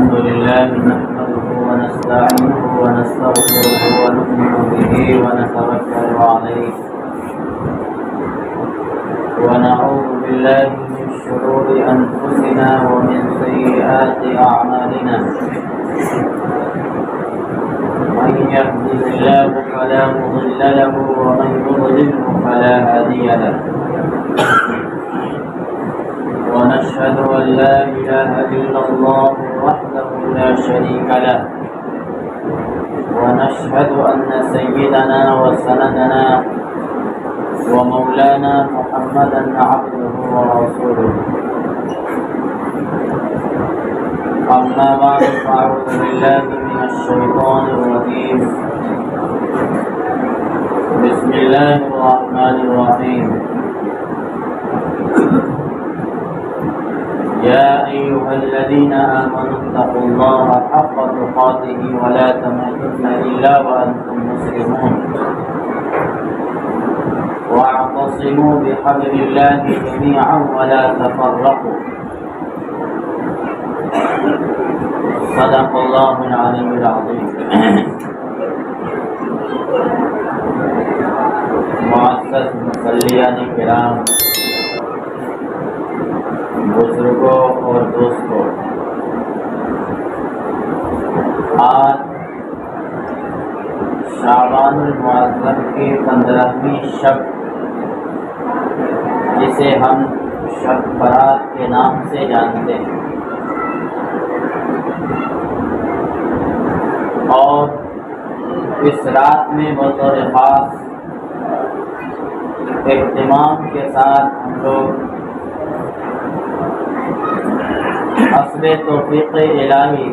الحمد لله نحمده ونستعينه ونستغفره ونؤمن به ونتوكل عليه ونعوذ بالله من شرور أنفسنا ومن سيئات أعمالنا من يهده الله فلا مضل له ومن يضلله فلا هادي له ونشهد أن لا إله إلا الله وحده لا شريك له ونشهد أن سيدنا وسندنا ومولانا محمدا عبده ورسوله أما بعد فأعوذ بالله من الشيطان الرجيم بسم الله الرحمن الرحيم يا أيها الذين آمنوا اتقوا الله حق تقاته ولا تموتن إلا وأنتم مسلمون واعتصموا بحبل الله جميعا ولا تفرقوا صدق الله العلي العظيم معزز مصلیان کرام، بزرگوں اور دوستوں، آج شعبان المعظم کی 15ویں شب، جسے ہم شب برات کے نام سے جانتے ہیں، اور اس رات میں بطور خاص اہتمام کے ساتھ ہم لوگ حسب توفیق الہی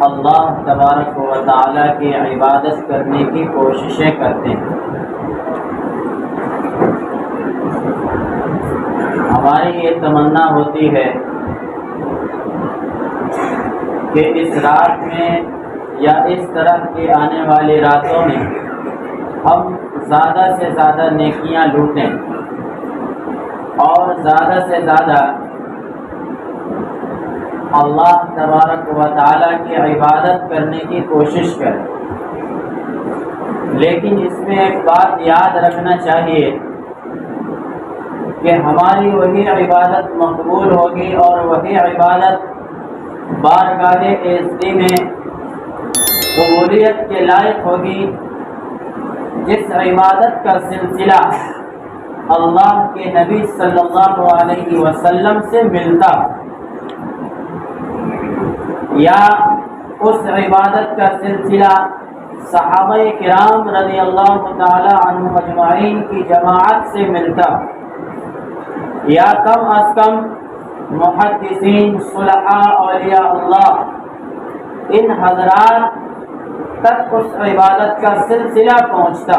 اللہ تبارک و تعالی کی عبادت کرنے کی کوششیں کرتے ہیں۔ ہماری یہ تمنا ہوتی ہے کہ اس رات میں یا اس طرح کی آنے والی راتوں میں ہم زیادہ سے زیادہ نیکیاں لوٹیں اور زیادہ سے زیادہ اللہ تبارک و تعالیٰ کی عبادت کرنے کی کوشش کریں۔ لیکن اس میں ایک بات یاد رکھنا چاہیے کہ ہماری وہی عبادت مقبول ہوگی اور وہی عبادت بارگاہ عزتی میں قبولیت کے لائق ہوگی جس عبادت کا سلسلہ اللہ کے نبی صلی اللہ علیہ وسلم سے ملتا، یا اس عبادت کا سلسلہ صحابہ کرام رضی اللہ تعالی عنہم اجمعین کی جماعت سے ملتا، یا کم از کم محدثین، صلحاء، اولیاء اللہ، ان حضرات تک اس عبادت کا سلسلہ پہنچتا۔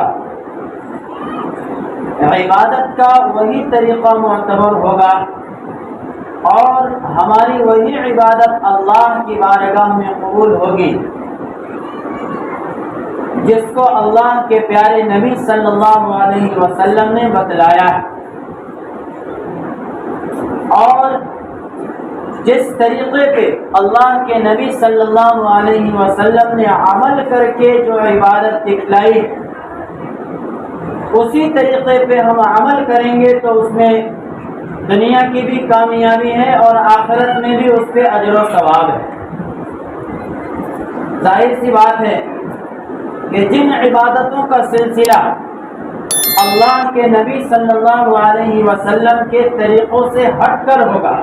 عبادت کا وہی طریقہ معتبر ہوگا اور ہماری وہی عبادت اللہ کی بارگاہ میں قبول ہوگی جس کو اللہ کے پیارے نبی صلی اللہ علیہ وسلم نے بتلایا ہے، اور جس طریقے پہ اللہ کے نبی صلی اللہ علیہ وسلم نے عمل کر کے جو عبادت دکھلائی، اسی طریقے پہ ہم عمل کریں گے تو اس میں دنیا کی بھی کامیابی ہے اور آخرت میں بھی اس پہ اجر و ثواب ہے۔ ظاہر سی بات ہے کہ جن عبادتوں کا سلسلہ اللہ کے نبی صلی اللہ علیہ وسلم کے طریقوں سے ہٹ کر ہوگا،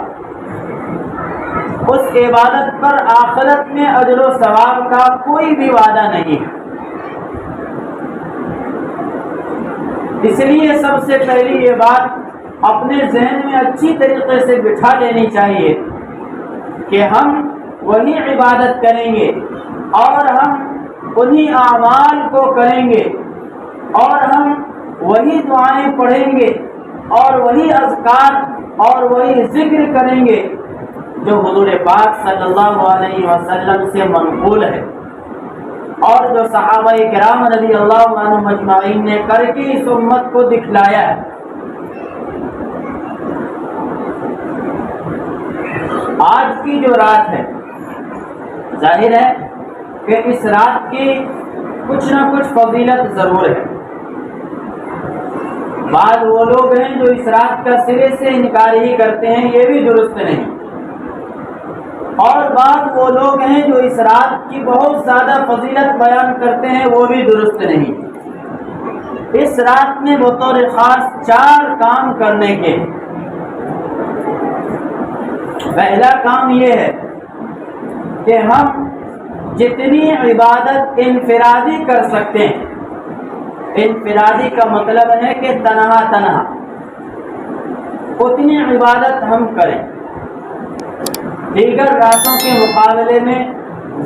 اس عبادت پر آخرت میں اجر و ثواب کا کوئی بھی وعدہ نہیں ہے۔ اس لیے سب سے پہلی یہ بات اپنے ذہن میں اچھی طریقے سے بٹھا لینی چاہیے کہ ہم وہی عبادت کریں گے اور ہم انہی اعمال کو کریں گے اور ہم وہی دعائیں پڑھیں گے اور وہی اذکار اور وہی ذکر کریں گے جو حضور پاک صلی اللہ علیہ وسلم سے منقول ہے اور جو صحابہ کرام رضی اللہ عنہم اجمعین نے کر کے اس امت کو دکھلایا ہے۔ آج کی جو رات ہے ظاہر ہے کہ اس رات کی کچھ نہ کچھ فضیلت ضرور ہے۔ بعض وہ لوگ ہیں جو اس رات کا سرے سے انکار ہی کرتے ہیں، یہ بھی درست نہیں، اور بعض وہ لوگ ہیں جو اس رات کی بہت زیادہ فضیلت بیان کرتے ہیں، وہ بھی درست نہیں۔ اس رات میں بطور خاص 4 کام کرنے کے۔ پہلا کام یہ ہے کہ ہم جتنی عبادت انفرادی کر سکتے ہیں، انفرادی کا مطلب ہے کہ تنہا تنہا، اتنی عبادت ہم کریں۔ دیگر راتوں کے مقابلے میں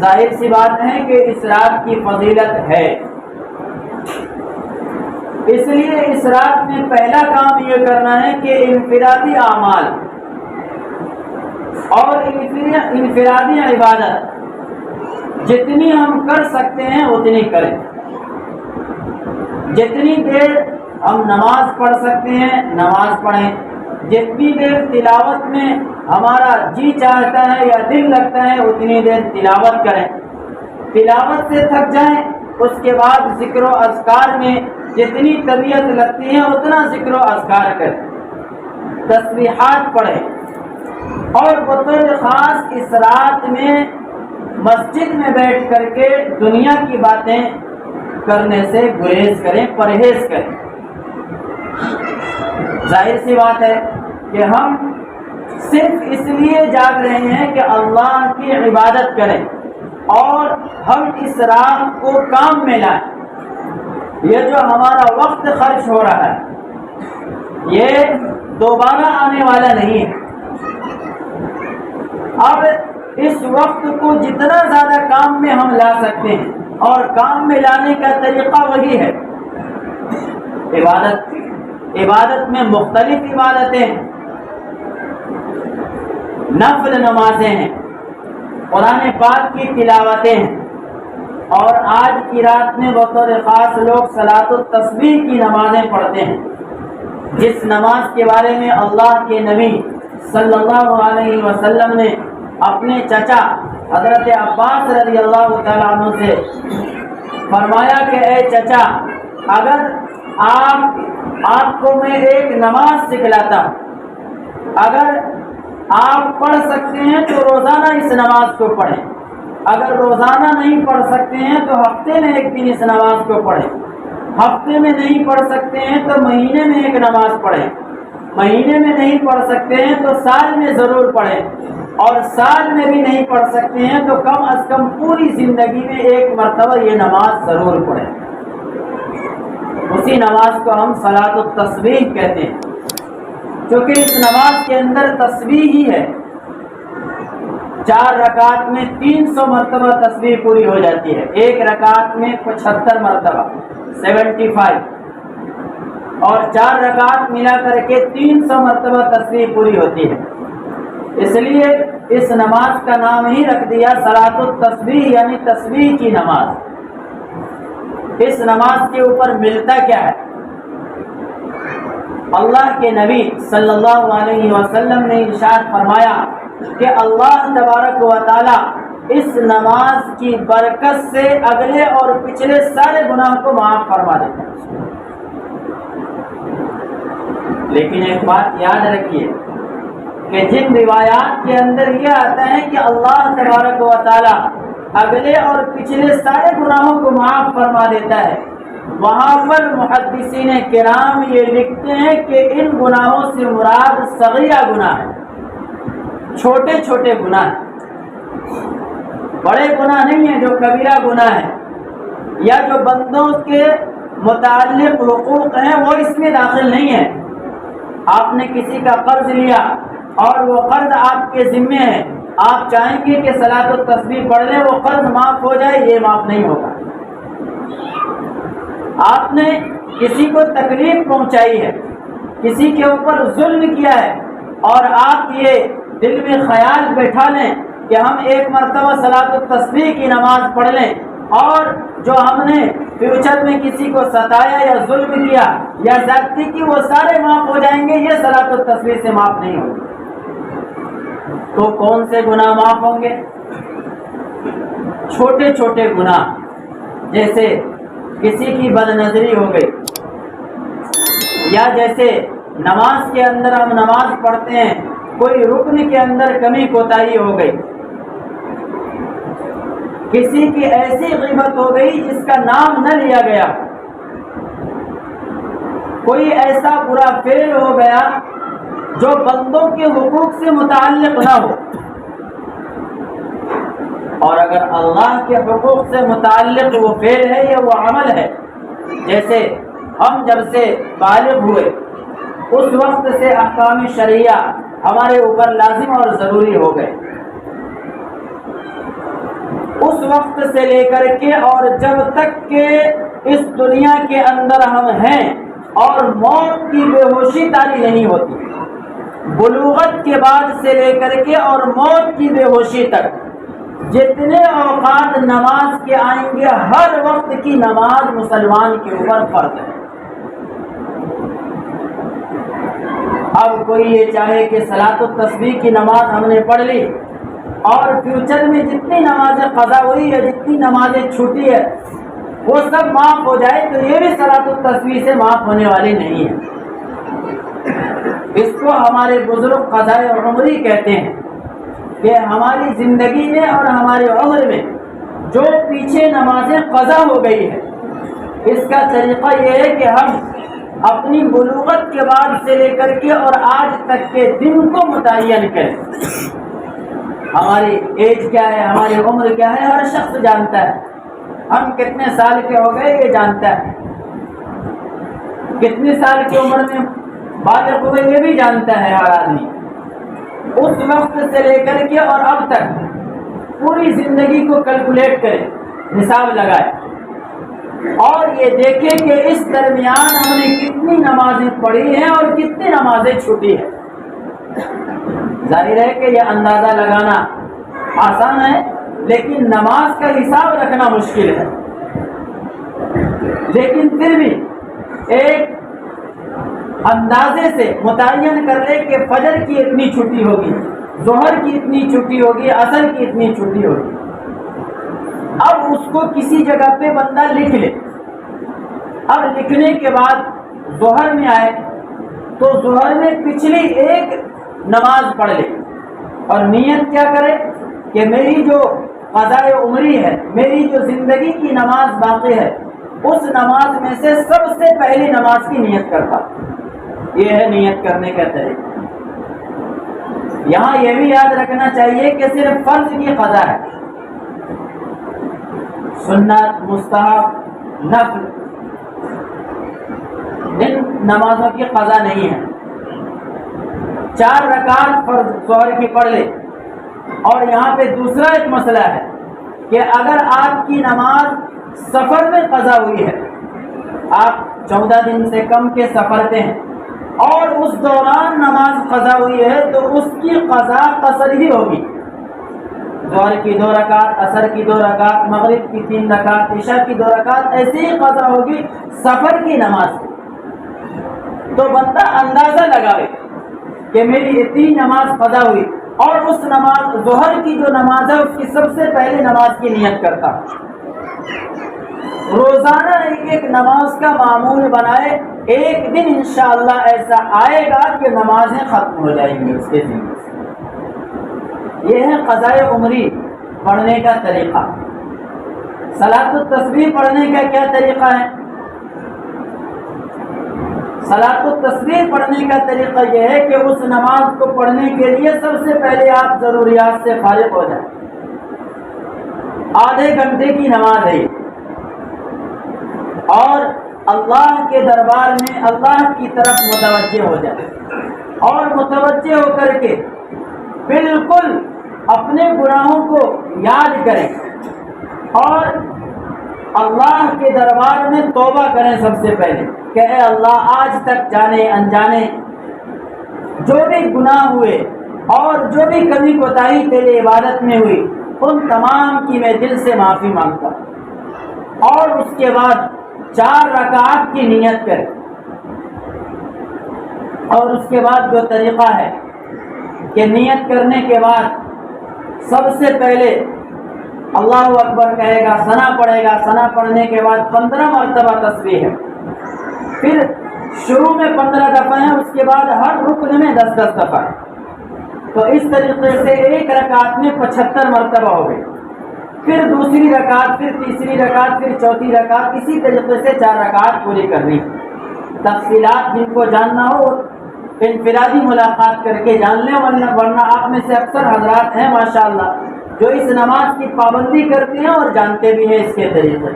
ظاہر سی بات ہے کہ اس رات کی فضیلت ہے، اس لیے اس رات میں پہلا کام یہ کرنا ہے کہ انفرادی اعمال اور انفرادی عبادت جتنی ہم کر سکتے ہیں اتنی کریں۔ جتنی دیر ہم نماز پڑھ سکتے ہیں نماز پڑھیں، جتنی دیر تلاوت میں ہمارا جی چاہتا ہے یا دل لگتا ہے اتنی دیر تلاوت کریں۔ تلاوت سے تھک جائیں، اس کے بعد ذکر و اذکار میں جتنی طبیعت لگتی ہے اتنا ذکر و اذکار کریں، تسبیحات پڑھیں، اور بطور خاص اس رات میں مسجد میں بیٹھ کر کے دنیا کی باتیں کرنے سے گریز کریں، پرہیز کریں۔ ظاہر سی بات ہے کہ ہم صرف اس لیے جاگ رہے ہیں کہ اللہ کی عبادت کریں اور ہم اس رات کو کام میں لائیں۔ یہ جو ہمارا وقت خرچ ہو رہا ہے یہ دوبارہ آنے والا نہیں ہے۔ اب اس وقت کو جتنا زیادہ کام میں ہم لا سکتے ہیں، اور کام میں لانے کا طریقہ وہی ہے عبادت میں مختلف عبادتیں ہیں، نفل نمازیں ہیں، قرآن پاک کی تلاوتیں ہیں، اور آج کی رات میں بطور خاص لوگ صلاۃ التسبیح کی نمازیں پڑھتے ہیں، جس نماز کے بارے میں اللہ کے نبی صلی اللہ علیہ وسلم نے اپنے چچا حضرت عباس رضی اللہ تعالیٰ عنہ سے فرمایا کہ اے چچا، اگر آپ کو میں ایک نماز سکھلاتا ہوں، اگر آپ پڑھ سکتے ہیں تو روزانہ اس نماز کو پڑھیں، اگر روزانہ نہیں پڑھ سکتے ہیں تو ہفتے میں ایک دن اس نماز کو پڑھیں، ہفتے میں نہیں پڑھ سکتے ہیں تو مہینے میں ایک نماز پڑھیں، مہینے میں نہیں پڑھ سکتے ہیں تو سال میں ضرور پڑھیں، اور سال میں بھی نہیں پڑھ سکتے ہیں تو کم از کم پوری زندگی میں ایک مرتبہ یہ نماز ضرور پڑھیں۔ اسی نماز کو ہم صلاۃ التسبیح کہتے ہیں، کیونکہ اس نماز کے اندر تسبیح ہی ہے۔ 4 رکعت میں 300 مرتبہ تسبیح پوری ہو جاتی ہے، ایک رکعت میں 75 مرتبہ 75، اور 4 رکعت ملا کر کے 300 مرتبہ تسبیح پوری ہوتی ہے۔ اس لیے اس نماز کا نام ہی رکھ دیا صلاۃ التسبیح، یعنی تسبیح کی نماز۔ اس نماز کے اوپر ملتا کیا ہے؟ اللہ کے نبی صلی اللہ علیہ وسلم نے ارشاد فرمایا کہ اللہ تبارک و تعالی اس نماز کی برکت سے اگلے اور پچھلے سارے گناہ کو معاف فرما دیتا ہے۔ لیکن ایک بات یاد رکھیے کہ جن روایات کے اندر یہ آتا ہے کہ اللہ تبارک و تعالی اگلے اور پچھلے سارے گناہوں کو معاف فرما دیتا ہے، وہاں پر محدثین کرام یہ لکھتے ہیں کہ ان گناہوں سے مراد صغیرہ گناہ ہے، چھوٹے چھوٹے گناہ ہیں، بڑے گناہ نہیں ہیں جو کبیرہ گناہ ہے یا جو بندوں کے متعلق حقوق ہیں وہ اس میں داخل نہیں ہے۔ آپ نے کسی کا قرض لیا اور وہ قرض آپ کے ذمے ہے، آپ چاہیں گے کہ صلاۃ التسبیح پڑھ لیں وہ قرض معاف ہو جائے، یہ معاف نہیں ہوگا۔ آپ نے کسی کو تکلیف پہنچائی ہے، کسی کے اوپر ظلم کیا ہے، اور آپ یہ دل میں خیال بیٹھا لیں کہ ہم ایک مرتبہ صلاۃ التسبیح کی نماز پڑھ لیں اور جو ہم نے فیوچر میں کسی کو ستایا یا ظلم کیا یا زیادتی کی وہ سارے معاف ہو جائیں گے، یہ صلاۃ التسبیح سے معاف نہیں ہوگی۔ تو کون سے گناہ معاف ہوں گے؟ چھوٹے چھوٹے گناہ، جیسے کسی کی بد نظری ہو گئی، یا جیسے نماز کے اندر ہم نماز پڑھتے ہیں کوئی رکن کے اندر کمی کوتاہی ہو گئی، کسی کی ایسی غیبت ہو گئی جس کا نام نہ لیا گیا، کوئی ایسا برا فعل ہو گیا جو بندوں کے حقوق سے متعلق نہ ہو، اور اگر اللہ کے حقوق سے متعلق وہ فعل ہے یا وہ عمل ہے، جیسے ہم جب سے بالغ ہوئے اس وقت سے احکام شرعیہ ہمارے اوپر لازم اور ضروری ہو گئے، اس وقت سے لے کر کے اور جب تک کہ اس دنیا کے اندر ہم ہیں اور موت کی بے ہوشی طاری نہیں ہوتی، بلوغت کے بعد سے لے کر کے اور موت کی بے ہوشی تک جتنے اوقات نماز کے آئیں گے ہر وقت کی نماز مسلمان کے اوپر فرض ہے۔ اب کوئی یہ چاہے کہ صلاۃ التسبیح کی نماز ہم نے پڑھ لی اور فیوچر میں جتنی نمازیں قضا ہوئی ہے، جتنی نمازیں چھوٹی ہے وہ سب معاف ہو جائے، تو یہ بھی صلاۃ التسبیح سے معاف ہونے والی نہیں ہے۔ اس کو ہمارے بزرگ قضائے عمری کہتے ہیں کہ ہماری زندگی میں اور ہمارے عمر میں جو پیچھے نمازیں قضا ہو گئی ہے، اس کا طریقہ یہ ہے کہ ہم اپنی بلوغت کے بعد سے لے کر کے اور آج تک کے دن کو متعین کریں۔ ہماری ایج کیا ہے، ہماری عمر کیا ہے، ہر شخص جانتا ہے۔ ہم کتنے سال کے ہو گئے یہ جانتا ہے، کتنے سال کی عمر میں بالغ ہوئے یہ بھی جانتا ہے ہر آدمی۔ اس وقت سے لے کر کے اور اب تک پوری زندگی کو کیلکولیٹ کریں، حساب لگائیں اور یہ دیکھیں کہ اس درمیان ہم نے کتنی نمازیں پڑھی ہیں اور کتنی نمازیں چھوٹی ہیں۔ ظاہر ہے کہ یہ اندازہ لگانا آسان ہے، لیکن نماز کا حساب رکھنا مشکل ہے۔ لیکن پھر بھی ایک اندازے سے متعین کر لے کہ فجر کی اتنی چھٹی ہوگی، ظہر کی اتنی چھٹی ہوگی، عصر کی اتنی چھٹی ہوگی۔ اب اس کو کسی جگہ پہ بندہ لکھ لے، اب لکھنے کے بعد ظہر میں آئے تو ظہر میں پچھلی ایک نماز پڑھ لے اور نیت کیا کرے کہ میری جو قضاء عمری ہے، میری جو زندگی کی نماز باقی ہے، اس نماز میں سے سب سے پہلی نماز کی نیت کرتا۔ یہ ہے نیت کرنے کا طریقہ۔ یہاں یہ بھی یاد رکھنا چاہیے کہ صرف فرض کی قضا ہے، سنت، مستحب، نفل ان نمازوں کی قضا نہیں ہے۔ 4 رکعت فرض ظہر کی پڑھ لے۔ اور یہاں پہ دوسرا ایک مسئلہ ہے کہ اگر آپ کی نماز سفر میں قضا ہوئی ہے، آپ 14 دن سے کم کے سفر پہ ہیں اور اس دوران نماز قضا ہوئی ہے تو اس کی قضا قصر ہی ہوگی۔ ظہر کی 2 رکعت، عصر کی 2 رکعت، مغرب کی 3 رکعت، عشاء کی 2 رکعت ایسے ہی قضا ہوگی سفر کی نماز۔ تو بندہ اندازہ لگائے کہ میری اتنی نماز قضا ہوئی اور اس نماز ظہر کی جو نماز ہے اس کی سب سے پہلے نماز کی نیت کرتا۔ روزانہ ایک نماز کا معمول بنائے، ایک دن انشاءاللہ ایسا آئے گا کہ نمازیں ختم ہو جائیں گی اس کے ذمہ سے۔ یہ ہے قضاء عمری پڑھنے کا طریقہ۔ صلاۃ التسبیح پڑھنے کا کیا طریقہ ہے؟ صلاۃ التسبیح پڑھنے کا طریقہ یہ ہے کہ اس نماز کو پڑھنے کے لیے سب سے پہلے آپ ضروریات سے فارغ ہو جائیں۔ آدھے گھنٹے کی نماز ہے اور اللہ کے دربار میں اللہ کی طرف متوجہ ہو جائے اور متوجہ ہو کر کے بالکل اپنے گناہوں کو یاد کریں اور اللہ کے دربار میں توبہ کریں۔ سب سے پہلے کہ اے اللہ، آج تک جانے انجانے جو بھی گناہ ہوئے اور جو بھی کمی کوتاہی تیری عبادت میں ہوئی، ان تمام کی میں دل سے معافی مانگتا ہوں۔ اور اس کے بعد 4 رکعات کی نیت کریں۔ اور اس کے بعد جو طریقہ ہے کہ نیت کرنے کے بعد سب سے پہلے اللہ اکبر کہے گا، ثنا پڑھے گا، ثنا پڑھنے کے بعد 15 مرتبہ تسبیح ہے، پھر شروع میں 15 دفعہ ہے، اس کے بعد ہر رکن میں 10 دفعہ ہے، تو اس طریقے سے ایک رکعت میں 75 مرتبہ ہو گئی، پھر دوسری رکعت، پھر تیسری رکعت، پھر چوتھی رکعت، اسی طریقے سے 4 رکعت پوری کرنی۔ تفصیلات جن کو جاننا ہو انفرادی ملاقات کر کے جان لیں، ورنہ آپ میں سے اکثر حضرات ہیں ماشاءاللہ جو اس نماز کی پابندی کرتے ہیں اور جانتے بھی ہیں اس کے طریقے۔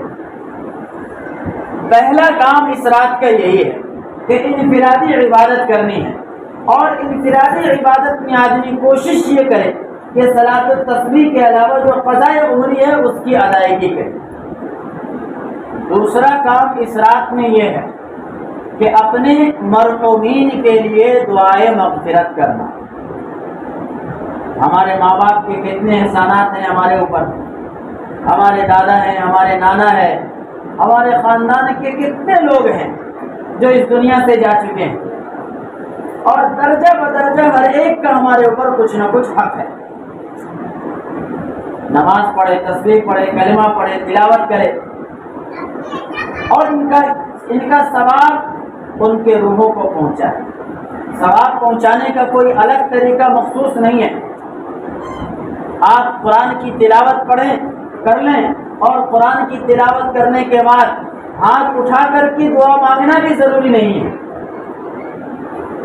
پہلا کام اس رات کا یہی ہے کہ انفرادی عبادت کرنی ہے، اور انفرادی عبادت میں آدمی کوشش یہ کرے کہ صلاۃ التسبیح کے علاوہ جو قضائے عمری ہے اس کی ادائیگی کرے۔ دوسرا کام اس رات میں یہ ہے کہ اپنے مرحومین کے لیے دعائے مغفرت کرنا۔ ہمارے ماں باپ کے کتنے احسانات ہیں ہمارے اوپر، ہمارے دادا ہیں، ہمارے نانا ہے، ہمارے خاندان کے کتنے لوگ ہیں جو اس دنیا سے جا چکے ہیں، اور درجہ بدرجہ ہر ایک کا ہمارے اوپر کچھ نہ کچھ حق ہے۔ نماز پڑھے، تسبیح پڑھے، کلمہ پڑھے، تلاوت کرے، اور ان کا ثواب ان کے روحوں کو پہنچائے۔ ثواب پہنچانے کا کوئی الگ طریقہ مخصوص نہیں ہے۔ آپ قرآن کی تلاوت پڑھیں کر لیں، اور قرآن کی تلاوت کرنے کے بعد ہاتھ اٹھا کر کے دعا مانگنا بھی ضروری نہیں ہے،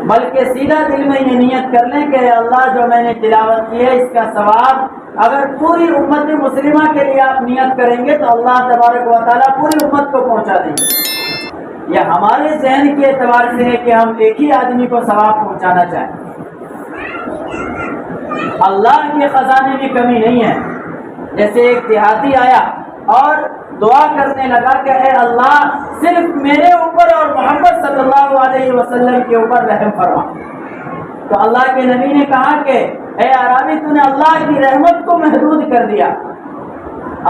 بلکہ سیدھا دل میں یہ نیت کر لیں کہ اے اللہ جو میں نے تلاوت کی ہے اس کا ثواب اگر پوری امت مسلمہ کے لیے آپ نیت کریں گے تو اللہ تبارک و تعالیٰ پوری امت کو پہنچا دیں گے۔ یہ ہمارے ذہن کے اعتبار سے ہے کہ ہم ایک ہی آدمی کو ثواب پہنچانا چاہیں۔ اللہ کے خزانے میں کمی نہیں ہے۔ جیسے ایک دیہاتی آیا اور دعا کرنے لگا کہ اے اللہ صرف میرے اوپر اور محمد صلی اللہ علیہ وسلم کے اوپر رحم فرما، تو اللہ کے نبی نے کہا کہ اے عربی تو نے اللہ کی رحمت کو محدود کر دیا۔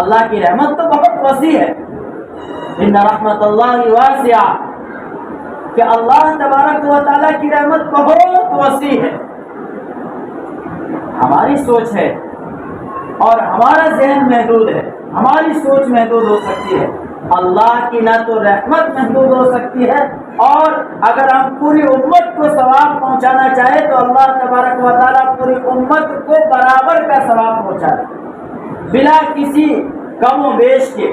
اللہ کی رحمت تو بہت وسیع ہے، ان رحمت اللہ واسعہ، کہ اللہ تبارک و تعالیٰ کی رحمت بہت وسیع ہے۔ ہماری سوچ ہے اور ہمارا ذہن محدود ہے، ہماری سوچ محدود ہو سکتی ہے، اللہ کی نہ تو رحمت محدود ہو سکتی ہے، اور اگر ہم پوری امت کو ثواب پہنچانا چاہے تو اللہ تبارک و تعالیٰ پوری امت کو برابر کا ثواب پہنچا دے بلا کسی کم و بیش کے۔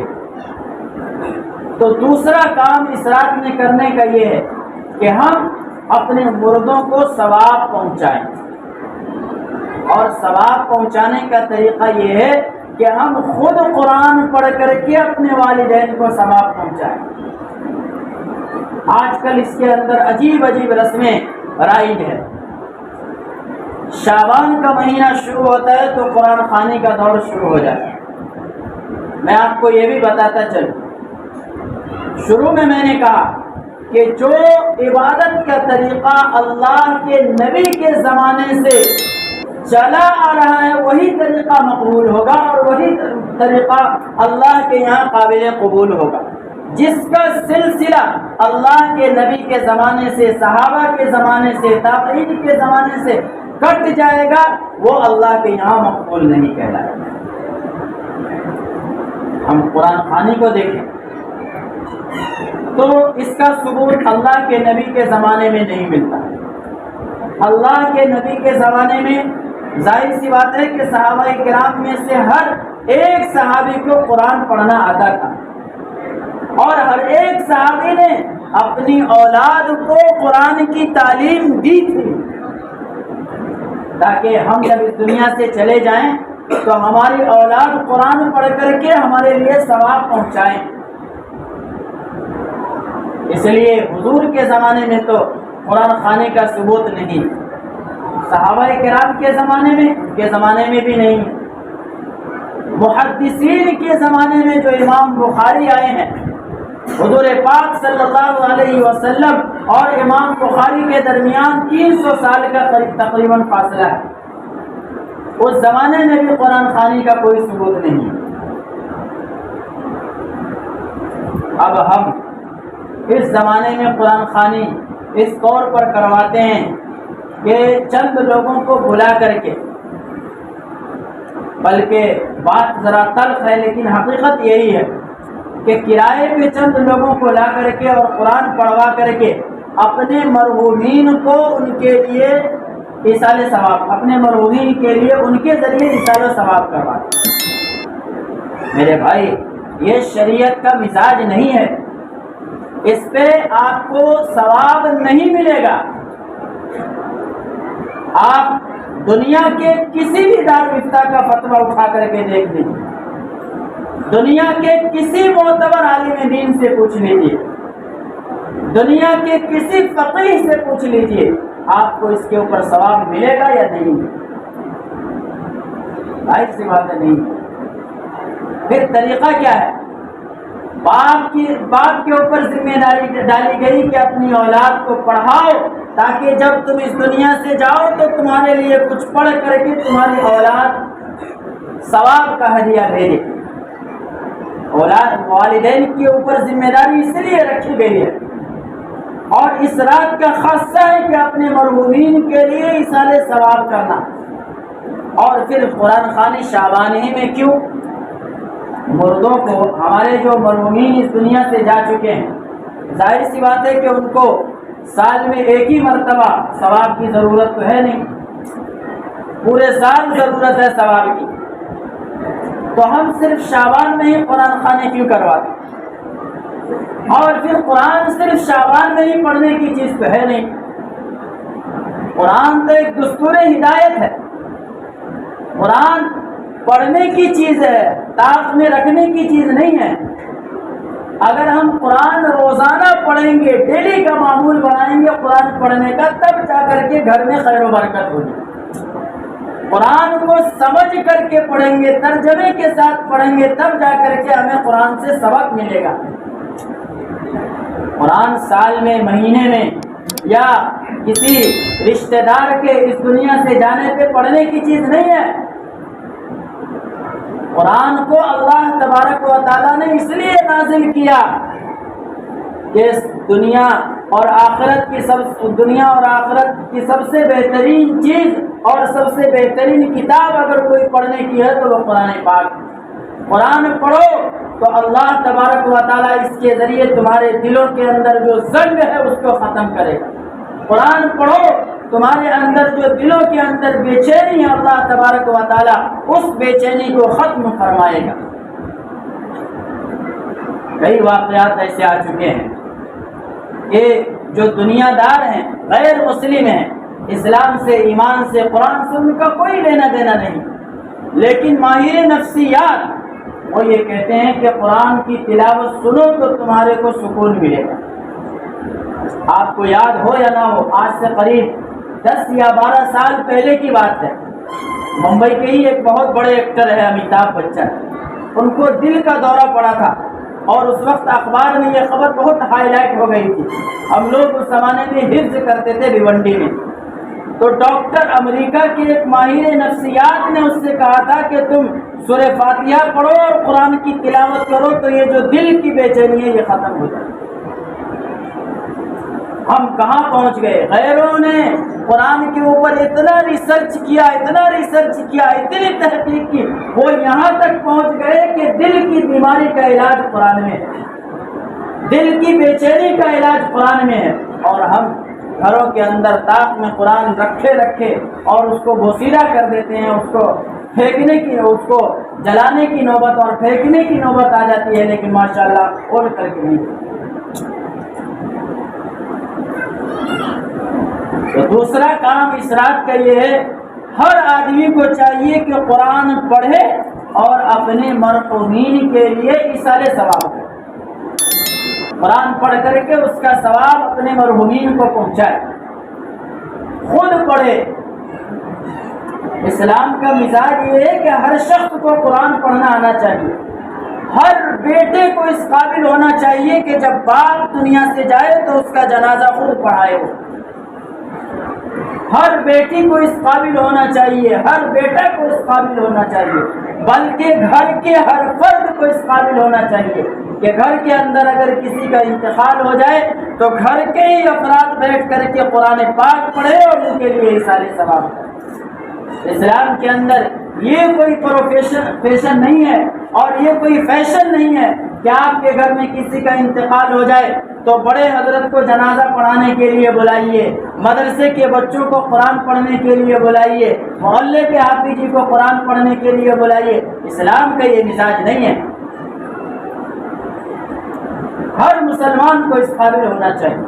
تو دوسرا کام اس رات میں کرنے کا یہ ہے کہ ہم اپنے مردوں کو ثواب پہنچائیں، اور ثواب پہنچانے کا طریقہ یہ ہے کہ ہم خود قرآن پڑھ کر کے اپنے والدین کو ثواب پہنچائیں۔ آج کل اس کے اندر عجیب عجیب رسمیں رائج ہے۔ شعبان کا مہینہ شروع ہوتا ہے تو قرآن خوانی کا دور شروع ہو جاتا ہے۔ میں آپ کو یہ بھی بتاتا چلوں، شروع میں نے کہا کہ جو عبادت کا طریقہ اللہ کے نبی کے زمانے سے چلا آ رہا ہے وہی طریقہ مقبول ہوگا، اور وہی طریقہ اللہ کے یہاں قابل قبول ہوگا۔ جس کا سلسلہ اللہ کے نبی کے زمانے سے، صحابہ کے زمانے سے، تابعین کے زمانے سے کٹ جائے گا وہ اللہ کے یہاں مقبول نہیں کہلائے گا۔ ہم قرآن خوانی کو دیکھیں تو اس کا ثبوت اللہ کے نبی کے زمانے میں نہیں ملتا۔ اللہ کے نبی کے زمانے میں ظاہر سی بات ہے کہ صحابہ کرام میں سے ہر ایک صحابی کو قرآن پڑھنا آتا تھا، اور ہر ایک صحابی نے اپنی اولاد کو قرآن کی تعلیم دی تھی، تاکہ ہم جب اس دنیا سے چلے جائیں تو ہماری اولاد قرآن پڑھ کر کے ہمارے لیے ثواب پہنچائیں۔ اس لیے حضور کے زمانے میں تو قرآن خوانی کا ثبوت نہیں، صحابہ کرام کے زمانے میں بھی نہیں، محدثین کے زمانے میں جو امام بخاری آئے ہیں، حضور پاک صلی اللہ علیہ وسلم اور امام بخاری کے درمیان 300 سال کا تقریباً فاصلہ ہے، اس زمانے میں بھی قرآن خوانی کا کوئی ثبوت نہیں۔ اب ہم اس زمانے میں قرآن خوانی اس طور پر کرواتے ہیں کہ چند لوگوں کو بلا کر کے بلکہ بات ذرا تلخ ہے لیکن حقیقت یہی ہے کہ کرائے پہ چند لوگوں کو لا کر کے اور قرآن پڑھوا کر کے اپنے مرحومین کو ان کے لیے ایصال ثواب، اپنے مرحومین کے لیے ان کے ذریعے ایصال ثواب کرواتے۔ میرے بھائی، یہ شریعت کا مزاج نہیں ہے، اس پہ آپ کو ثواب نہیں ملے گا۔ آپ دنیا کے کسی بھی دارالافتاء کا فتویٰ اٹھا کر کے دیکھ لیجیے، دنیا کے کسی معتبر عالم دین سے پوچھ لیجیے، دنیا کے کسی فقیہ سے پوچھ لیجیے، آپ کو اس کے اوپر ثواب ملے گا یا نہیں؟ ظاہر سی بات ہے نہیں۔ پھر طریقہ کیا ہے؟ باپ کے اوپر ذمہ داری ڈالی گئی کہ اپنی اولاد کو پڑھاؤ تاکہ جب تم اس دنیا سے جاؤ تو تمہارے لیے کچھ پڑھ کر کے تمہاری اولاد ثواب کا ہدیہ بھیجے۔ اولاد والدین کے اوپر ذمہ داری اس لیے رکھی گئی ہے، اور اس رات کا خاصہ ہے کہ اپنے مرحومین کے لیے ایصال ثواب کرنا۔ اور پھر قرآن خوانی شعبانہ میں کیوں؟ مردوں کو، ہمارے جو مرحومین اس دنیا سے جا چکے ہیں، ظاہر سی بات ہے کہ ان کو سال میں ایک ہی مرتبہ ثواب کی ضرورت تو ہے نہیں، پورے سال ضرورت ہے ثواب کی، تو ہم صرف شعبان میں ہی قرآن خوانی کیوں کرواتے؟ اور پھر قرآن صرف شعبان میں ہی پڑھنے کی چیز تو ہے نہیں، قرآن تو ایک دستور ہدایت ہے، قرآن پڑھنے کی چیز ہے، طاق میں رکھنے کی چیز نہیں ہے۔ اگر ہم قرآن روزانہ پڑھیں گے، ڈیلی کا معمول بنائیں گے قرآن پڑھنے کا، تب جا کر کے گھر میں خیر و برکت ہوگی۔ قرآن کو سمجھ کر کے پڑھیں گے، ترجمے کے ساتھ پڑھیں گے، تب جا کر کے ہمیں قرآن سے سبق ملے گا۔ قرآن سال میں، مہینے میں، یا کسی رشتہ دار کے اس دنیا سے جانے پہ پڑھنے کی چیز نہیں ہے۔ قرآن کو اللہ تبارک و تعالیٰ نے اس لیے نازل کیا کہ دنیا اور آخرت کی سب سے بہترین چیز اور سب سے بہترین کتاب اگر کوئی پڑھنے کی ہے تو وہ قرآن پاک۔ قرآن پڑھو تو اللہ تبارک و تعالیٰ اس کے ذریعے تمہارے دلوں کے اندر جو زنگ ہے اس کو ختم کرے گا۔ قرآن پڑھو، تمہارے اندر جو دلوں کے اندر بے چینی ہے، اللہ تبارک و تعالیٰ اس بے چینی کو ختم فرمائے گا۔ کئی واقعات ایسے آ چکے ہیں کہ جو دنیا دار ہیں، غیر مسلم ہیں، اسلام سے، ایمان سے، قرآن سے ان کا کوئی لینا دینا نہیں، لیکن ماہر نفسیات وہ یہ کہتے ہیں کہ قرآن کی تلاوت سنو تو تمہارے کو سکون ملے گا۔ آپ کو یاد ہو یا نہ ہو، آج سے قریب 10 یا 12 سال پہلے کی بات ہے، ممبئی کے ہی ایک بہت بڑے ایکٹر ہے امیتابھ بچن، ان کو دل کا دورہ پڑا تھا، اور اس وقت اخبار میں یہ خبر بہت ہائی لائٹ ہو گئی تھی۔ ہم لوگ اس زمانے میں حفظ کرتے تھے بھیونڈی میں، تو ڈاکٹر امریکہ کے ایک ماہر نفسیات نے اس سے کہا تھا کہ تم سورہ فاتحہ پڑھو اور قرآن کی تلاوت کرو تو یہ جو دل کی بے چینی ہے یہ ختم ہو جائے۔ ہم کہاں پہنچ گئے؟ غیروں نے قرآن کے اوپر اتنا ریسرچ کیا، اتنی تحقیق کی، وہ یہاں تک پہنچ گئے کہ دل کی بیماری کا علاج قرآن میں ہے، دل کی بے چینی کا علاج قرآن میں ہے، اور ہم گھروں کے اندر طاق میں قرآن رکھے اور اس کو بوسیدہ کر دیتے ہیں، اس کو پھینکنے کی، اس کو جلانے کی نوبت اور پھینکنے کی نوبت آ جاتی ہے، لیکن ماشاءاللہ کھول کر کے نہیں۔ تو دوسرا کام اس رات کا یہ ہے، ہر آدمی کو چاہیے کہ قرآن پڑھے اور اپنے مرحومین کے لیے ایصال ثواب کرے، قرآن پڑھ کر کے اس کا ثواب اپنے مرحومین کو پہنچائے، خود پڑھے۔ اسلام کا مزاج یہ ہے کہ ہر شخص کو قرآن پڑھنا آنا چاہیے، ہر بیٹے کو اس قابل ہونا چاہیے کہ جب باپ دنیا سے جائے تو اس کا جنازہ خود پڑھائے ہو، ہر بیٹی کو اس قابل ہونا چاہیے، ہر بیٹا کو اس قابل ہونا چاہیے، بلکہ گھر کے ہر فرد کو اس قابل ہونا چاہیے کہ گھر کے اندر اگر کسی کا انتقال ہو جائے تو گھر کے ہی افراد بیٹھ کر کے قرآن پاک پڑھے اور ان کے لیے ایصال ثواب کرے۔ اسلام کے اندر یہ کوئی فیشن نہیں ہے اور یہ کوئی فیشن نہیں ہے کہ آپ کے گھر میں کسی کا انتقال ہو جائے تو بڑے حضرت کو جنازہ پڑھانے کے لیے بلائیے، مدرسے کے بچوں کو قرآن پڑھنے کے لیے بلائیے، محلے کے حافظ جی کو قرآن پڑھنے کے لیے بلائیے۔ اسلام کا یہ مزاج نہیں ہے۔ ہر مسلمان کو اس قابل ہونا چاہیے،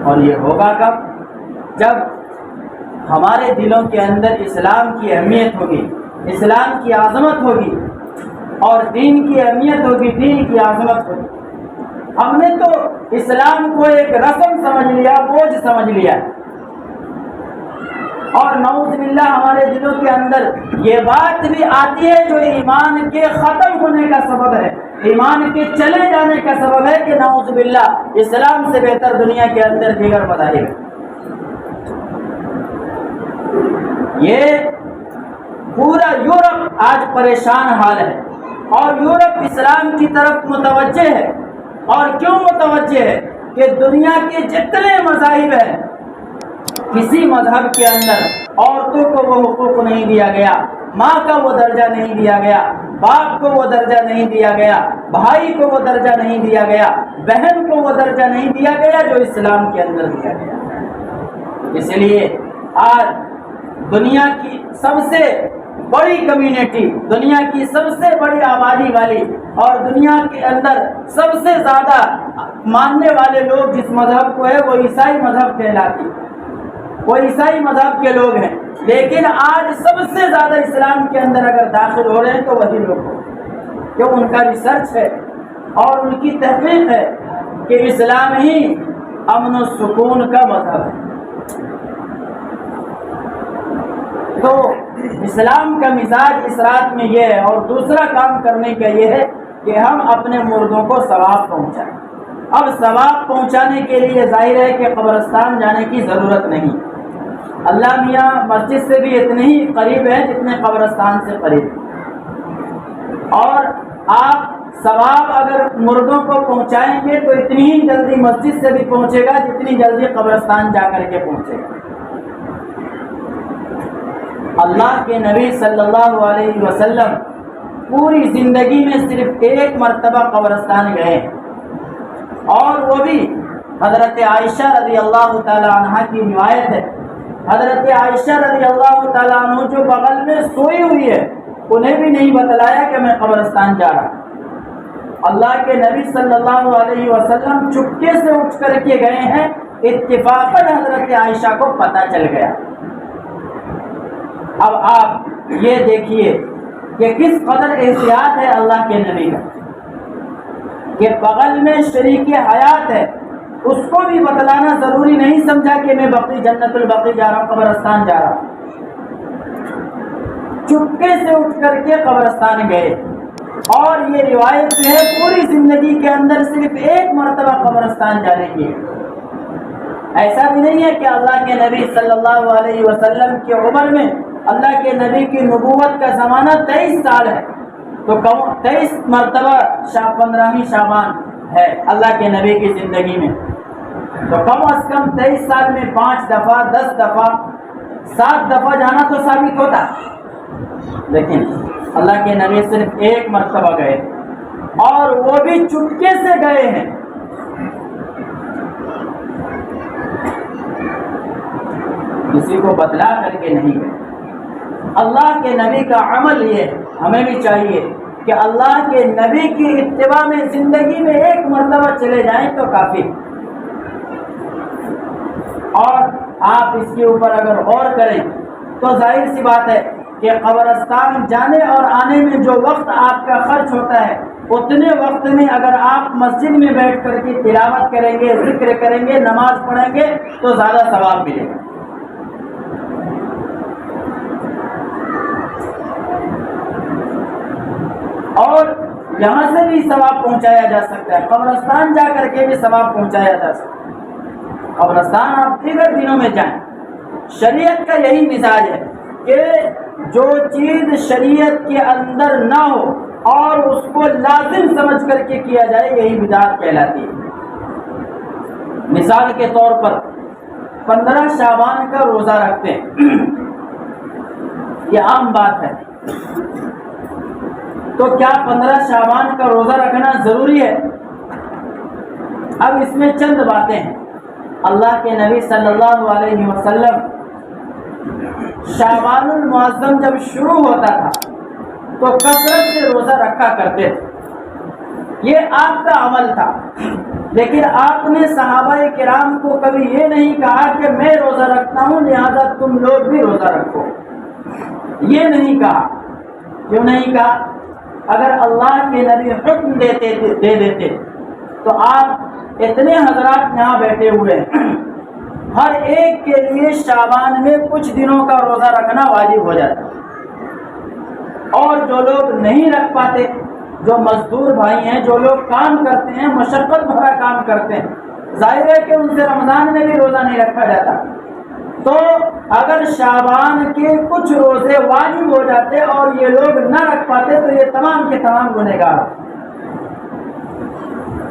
اور یہ ہوگا کب؟ جب ہمارے دلوں کے اندر اسلام کی اہمیت ہوگی، اسلام کی عظمت ہوگی اور دین کی اہمیت ہوگی، دین کی عظمت ہوگی۔ ہم نے تو اسلام کو ایک رسم سمجھ لیا، بوجھ سمجھ لیا، اور نعوذ باللہ ہمارے دلوں کے اندر یہ بات بھی آتی ہے جو ایمان کے ختم ہونے کا سبب ہے، ایمان کے چلے جانے کا سبب ہے کہ نعوذ باللہ اسلام سے بہتر دنیا کے اندر دیگر مذاہب۔ یہ پورا یورپ آج پریشان حال ہے، اور یورپ اسلام کی طرف متوجہ ہے۔ اور کیوں متوجہ ہے؟ کہ دنیا کے جتنے مذاہب ہیں، کسی مذہب کے اندر عورتوں کو وہ حقوق نہیں دیا گیا، ماں کا وہ درجہ نہیں دیا گیا، باپ کو وہ درجہ نہیں دیا گیا، بھائی کو وہ درجہ نہیں دیا گیا، بہن کو وہ درجہ نہیں دیا گیا جو اسلام کے اندر دیا گیا۔ اس لیے آج دنیا کی سب سے بڑی کمیونٹی، دنیا کی سب سے بڑی آبادی والی اور دنیا کے اندر سب سے زیادہ ماننے والے لوگ جس مذہب کو ہے وہ عیسائی مذہب کہلاتی، وہ عیسائی مذہب کے لوگ ہیں۔ لیکن آج سب سے زیادہ اسلام کے اندر اگر داخل ہو رہے ہیں تو وہی لوگ ہیں، کیوں؟ ان کا ریسرچ ہے اور ان کی تحقیق ہے کہ اسلام ہی امن و سکون کا مذہب ہے۔ تو اسلام کا مزاج اس رات میں یہ ہے، اور دوسرا کام کرنے کا یہ ہے کہ ہم اپنے مردوں کو ثواب پہنچائیں۔ اب ثواب پہنچانے کے لیے ظاہر ہے کہ قبرستان جانے کی ضرورت نہیں، اللہ میاں مسجد سے بھی اتنے ہی قریب ہے جتنے قبرستان سے قریب، اور آپ ثواب اگر مردوں کو پہنچائیں گے تو اتنی ہی جلدی مسجد سے بھی پہنچے گا جتنی جلدی قبرستان جا کر کے پہنچے گا۔ اللہ کے نبی صلی اللہ علیہ وسلم پوری زندگی میں صرف ایک مرتبہ قبرستان گئے، اور وہ بھی حضرت عائشہ رضی اللہ تعالی عنہ کی روایت ہے۔ حضرت عائشہ رضی اللہ تعالی عنہ جو بغل میں سوئی ہوئی ہے، انہیں بھی نہیں بتلایا کہ میں قبرستان جا رہا ہوں۔ اللہ کے نبی صلی اللہ علیہ وسلم چپکے سے اٹھ کر کے گئے ہیں، اتفاقاً حضرت عائشہ کو پتہ چل گیا۔ اب آپ یہ دیکھیے کہ کس قدر احتیاط ہے اللہ کے نبی کا، کہ بغل میں شریک حیات ہے، اس کو بھی بتلانا ضروری نہیں سمجھا کہ میں بقی جنت البقی جا رہا ہوں، قبرستان جا رہا ہوں۔ چپکے سے اٹھ کر کے قبرستان گئے، اور یہ روایت جو ہے پوری زندگی کے اندر صرف ایک مرتبہ قبرستان جانے کی ہے۔ ایسا بھی نہیں ہے کہ اللہ کے نبی صلی اللہ علیہ وسلم کی عمر میں، اللہ کے نبی کی نبوت کا زمانہ 23 سال ہے، تو 23 مرتبہ 15ویں شعبان ہے اللہ کے نبی کی زندگی میں، تو کم از کم 23 سال میں 5 دفعہ 10 دفعہ 7 دفعہ جانا تو ثابت ہوتا، لیکن اللہ کے نبی صرف ایک مرتبہ گئے، اور وہ بھی چپکے سے گئے ہیں۔ کسی کو بتلا کر کے نہیں گئے۔ اللہ کے نبی کا عمل یہ ہمیں بھی چاہیے کہ اللہ کے نبی کی اتباع میں زندگی میں ایک مرتبہ چلے جائیں تو کافی، اور آپ اس کے اوپر اگر غور کریں تو ظاہر سی بات ہے کہ قبرستان جانے اور آنے میں جو وقت آپ کا خرچ ہوتا ہے، اتنے وقت میں اگر آپ مسجد میں بیٹھ کر کے تلاوت کریں گے، ذکر کریں گے، نماز پڑھیں گے تو زیادہ ثواب ملے گا۔ اور یہاں سے بھی ثواب پہنچایا جا سکتا ہے، قبرستان جا کر کے بھی ثواب پہنچایا جا سکتا ہے۔ قبرستان آپ دیگر دنوں میں جائیں، شریعت کا یہی مزاج ہے کہ جو چیز شریعت کے اندر نہ ہو اور اس کو لازم سمجھ کر کے کیا جائے، یہی بدعت کہلاتی ہے۔ مثال کے طور پر 15 شعبان کا روزہ رکھتے ہیں، یہ عام بات ہے۔ تو کیا 15 شعبان کا روزہ رکھنا ضروری ہے؟ اب اس میں چند باتیں ہیں۔ اللہ کے نبی صلی اللہ علیہ وسلم شعبان المعظم جب شروع ہوتا تھا تو کثرت سے روزہ رکھا کرتے تھے، یہ آپ کا عمل تھا، لیکن آپ نے صحابہ کرام کو کبھی یہ نہیں کہا کہ میں روزہ رکھتا ہوں لہذا تم لوگ بھی روزہ رکھو، یہ نہیں کہا۔ کیوں نہیں کہا؟ اگر اللہ کے نبی حکم دے دیتے تو آپ اتنے حضرات یہاں بیٹھے ہوئے ہیں، ہر ایک کے لیے شعبان میں کچھ دنوں کا روزہ رکھنا واجب ہو جاتا، اور جو لوگ نہیں رکھ پاتے، جو مزدور بھائی ہیں، جو لوگ کام کرتے ہیں، مشقت بھرا کام کرتے ہیں، ظاہر ہے کہ ان سے رمضان میں بھی روزہ نہیں رکھا جاتا، تو اگر شعبان کے کچھ روزے واجب ہو جاتے اور یہ لوگ نہ رکھ پاتے تو یہ تمام کے تمام گنہگار۔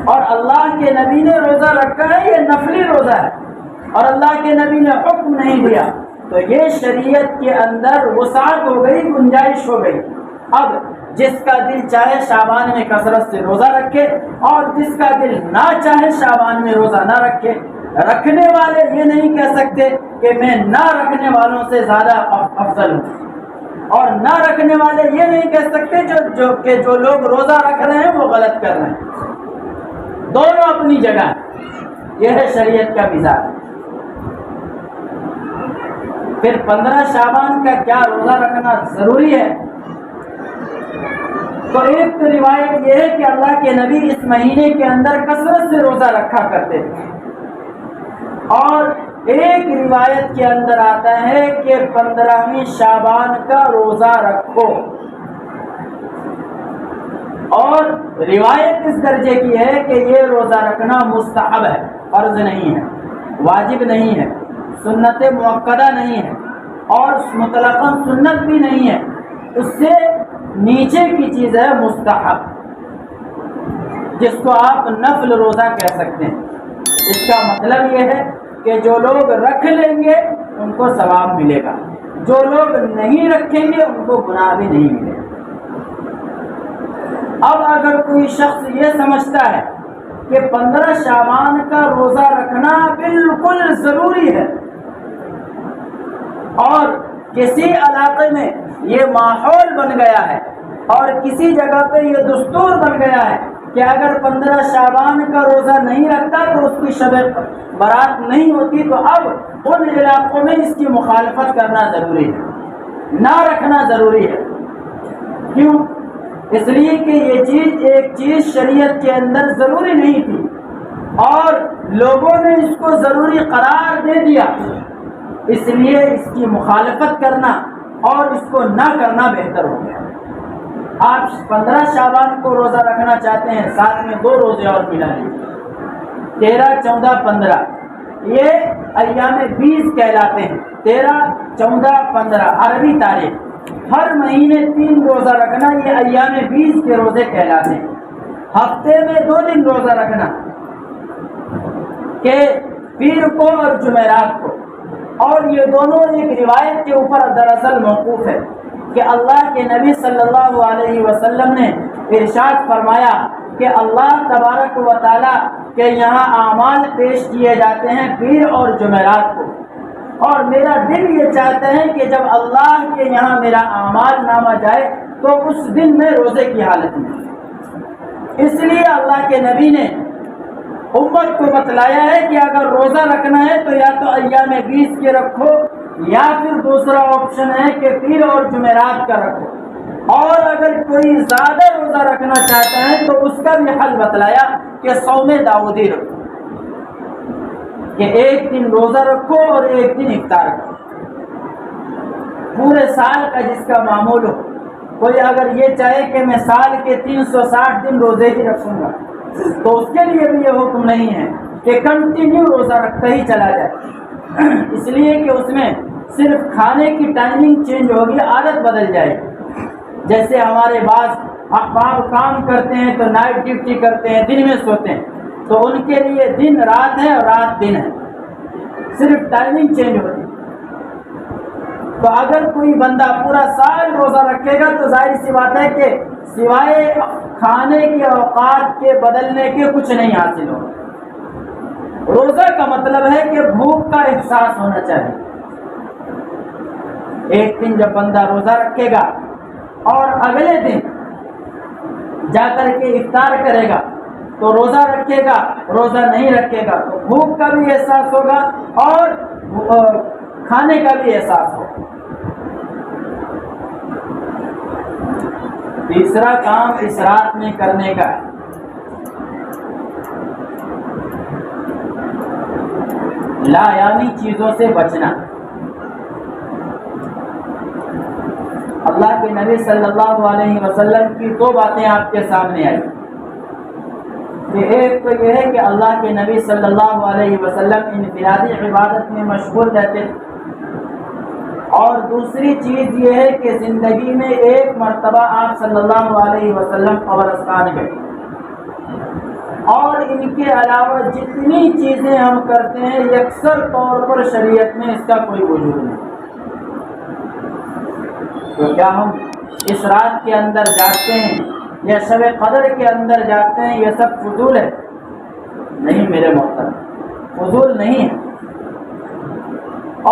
اور اللہ کے نبی نے روزہ رکھا ہے، یہ نفلی روزہ ہے، اور اللہ کے نبی نے حکم نہیں دیا، تو یہ شریعت کے اندر وسعت ہو گئی، گنجائش ہو گئی۔ اب جس کا دل چاہے شعبان میں کثرت سے روزہ رکھے، اور جس کا دل نہ چاہے شعبان میں روزہ نہ رکھے۔ رکھنے والے یہ نہیں کہہ سکتے کہ میں نہ رکھنے والوں سے زیادہ افضل ہوں، اور نہ رکھنے والے یہ نہیں کہہ سکتے جو لوگ روزہ رکھ رہے ہیں وہ غلط کر رہے ہیں۔ دونوں اپنی جگہ ہیں، یہ ہے شریعت کا مزاج۔ پھر 15 شعبان کا کیا روزہ رکھنا ضروری ہے؟ تو ایک روایت یہ ہے کہ اللہ کے نبی اس مہینے کے اندر کثرت سے روزہ رکھا کرتے تھے، اور ایک روایت کے اندر آتا ہے کہ 15ویں شعبان کا روزہ رکھو، اور روایت اس درجے کی ہے کہ یہ روزہ رکھنا مستحب ہے، فرض نہیں ہے، واجب نہیں ہے، سنت مؤکدہ نہیں ہے، اور مطلقاً سنت بھی نہیں ہے، اس سے نیچے کی چیز ہے مستحب، جس کو آپ نفل روزہ کہہ سکتے ہیں۔ اس کا مطلب یہ ہے کہ جو لوگ رکھ لیں گے ان کو ثواب ملے گا، جو لوگ نہیں رکھیں گے ان کو گناہ بھی نہیں ملے گا۔ اب اگر کوئی شخص یہ سمجھتا ہے کہ 15 شعبان کا روزہ رکھنا بالکل ضروری ہے، اور کسی علاقے میں یہ ماحول بن گیا ہے اور کسی جگہ پہ یہ دستور بن گیا ہے کہ اگر 15 شعبان کا روزہ نہیں رکھتا تو اس کی شب برات نہیں ہوتی، تو اب ان علاقوں میں اس کی مخالفت کرنا ضروری ہے، نہ رکھنا ضروری ہے۔ کیوں؟ اس لیے کہ یہ ایک چیز شریعت کے اندر ضروری نہیں تھی، اور لوگوں نے اس کو ضروری قرار دے دیا، اس لیے اس کی مخالفت کرنا اور اس کو نہ کرنا بہتر ہو گیا۔ آپ 15 شعبان کو روزہ رکھنا چاہتے ہیں، ساتھ میں 2 روزے اور ملا لیجیے، 13، 14، 15، یہ ایام 20 کہلاتے ہیں۔ 13، 14، 15 عربی تاریخ، ہر مہینے 3 روزہ رکھنا، یہ ایام 20 کے روزے کہلاتے ہیں۔ ہفتے میں 2 دن روزہ رکھنا، کہ پیر کو اور جمعرات کو، اور یہ دونوں ایک روایت کے اوپر دراصل موقوف ہے کہ اللہ کے نبی صلی اللہ علیہ وسلم نے ارشاد فرمایا کہ اللہ تبارک و تعالیٰ کے یہاں اعمال پیش کیے جاتے ہیں پیر اور جمعرات کو، اور میرا دل یہ چاہتا ہے کہ جب اللہ کے یہاں میرا اعمال نامہ جائے تو اس دن میں روزے کی حالت میں۔ اس لیے اللہ کے نبی نے امت کو بتلایا ہے کہ اگر روزہ رکھنا ہے تو یا تو ایام 20 کے رکھو، یا پھر دوسرا آپشن ہے کہ پیر اور جمعرات کا رکھو، اور اگر کوئی زیادہ روزہ رکھنا چاہتا ہے تو اس کا بھی حل بتلایا کہ صوم داؤدی رکھو، کہ ایک دن روزہ رکھو اور ایک دن افطار کرو، پورے سال کا جس کا معمول ہو۔ کوئی اگر یہ چاہے کہ میں سال کے 360 دن روزے ہی رکھوں گا تو اس کے لیے بھی یہ حکم نہیں ہے کہ کنٹینیو روزہ رکھتا ہی چلا جائے، اس لیے کہ اس میں صرف کھانے کی ٹائمنگ چینج ہوگی، عادت بدل جائے گی۔ جیسے ہمارے بعض احباب کام کرتے ہیں تو نائٹ ڈیوٹی کرتے ہیں، دن میں سوتے ہیں، تو ان کے لیے دن رات ہے اور رات دن ہے، صرف ٹائمنگ چینج ہوتی ہے۔ تو اگر کوئی بندہ پورا سال روزہ رکھے گا تو ظاہر سی بات ہے کہ سوائے کھانے کے اوقات کے بدلنے کے کچھ نہیں حاصل ہوگا۔ روزہ کا مطلب ہے کہ بھوک کا احساس ہونا چاہیے۔ ایک دن جب بندہ روزہ رکھے گا اور اگلے دن جا کر کے افطار کرے گا تو روزہ رکھے گا، روزہ نہیں رکھے گا تو بھوک کا بھی احساس ہوگا اور کھانے کا بھی احساس ہوگا۔ تیسرا کام اس رات میں کرنے کا ہے، لایانی چیزوں سے بچنا۔ اللہ کے نبی صلی اللہ علیہ وسلم کی دو باتیں آپ کے سامنے آئی کہ ایک تو یہ ہے کہ اللہ کے نبی صلی اللہ علیہ وسلم انفرادی عبادت میں مشغول رہتے، اور دوسری چیز یہ ہے کہ زندگی میں ایک مرتبہ آپ صلی اللہ علیہ وسلم قبرستان گئے، اور ان کے علاوہ جتنی چیزیں ہم کرتے ہیں یکسر طور پر شریعت میں اس کا کوئی وجود نہیں۔ تو کیا ہم اس رات کے اندر جاگتے ہیں یا شب قدر کے اندر جاگتے ہیں یہ سب فضول ہے؟ نہیں میرے محترم، فضول نہیں ہے۔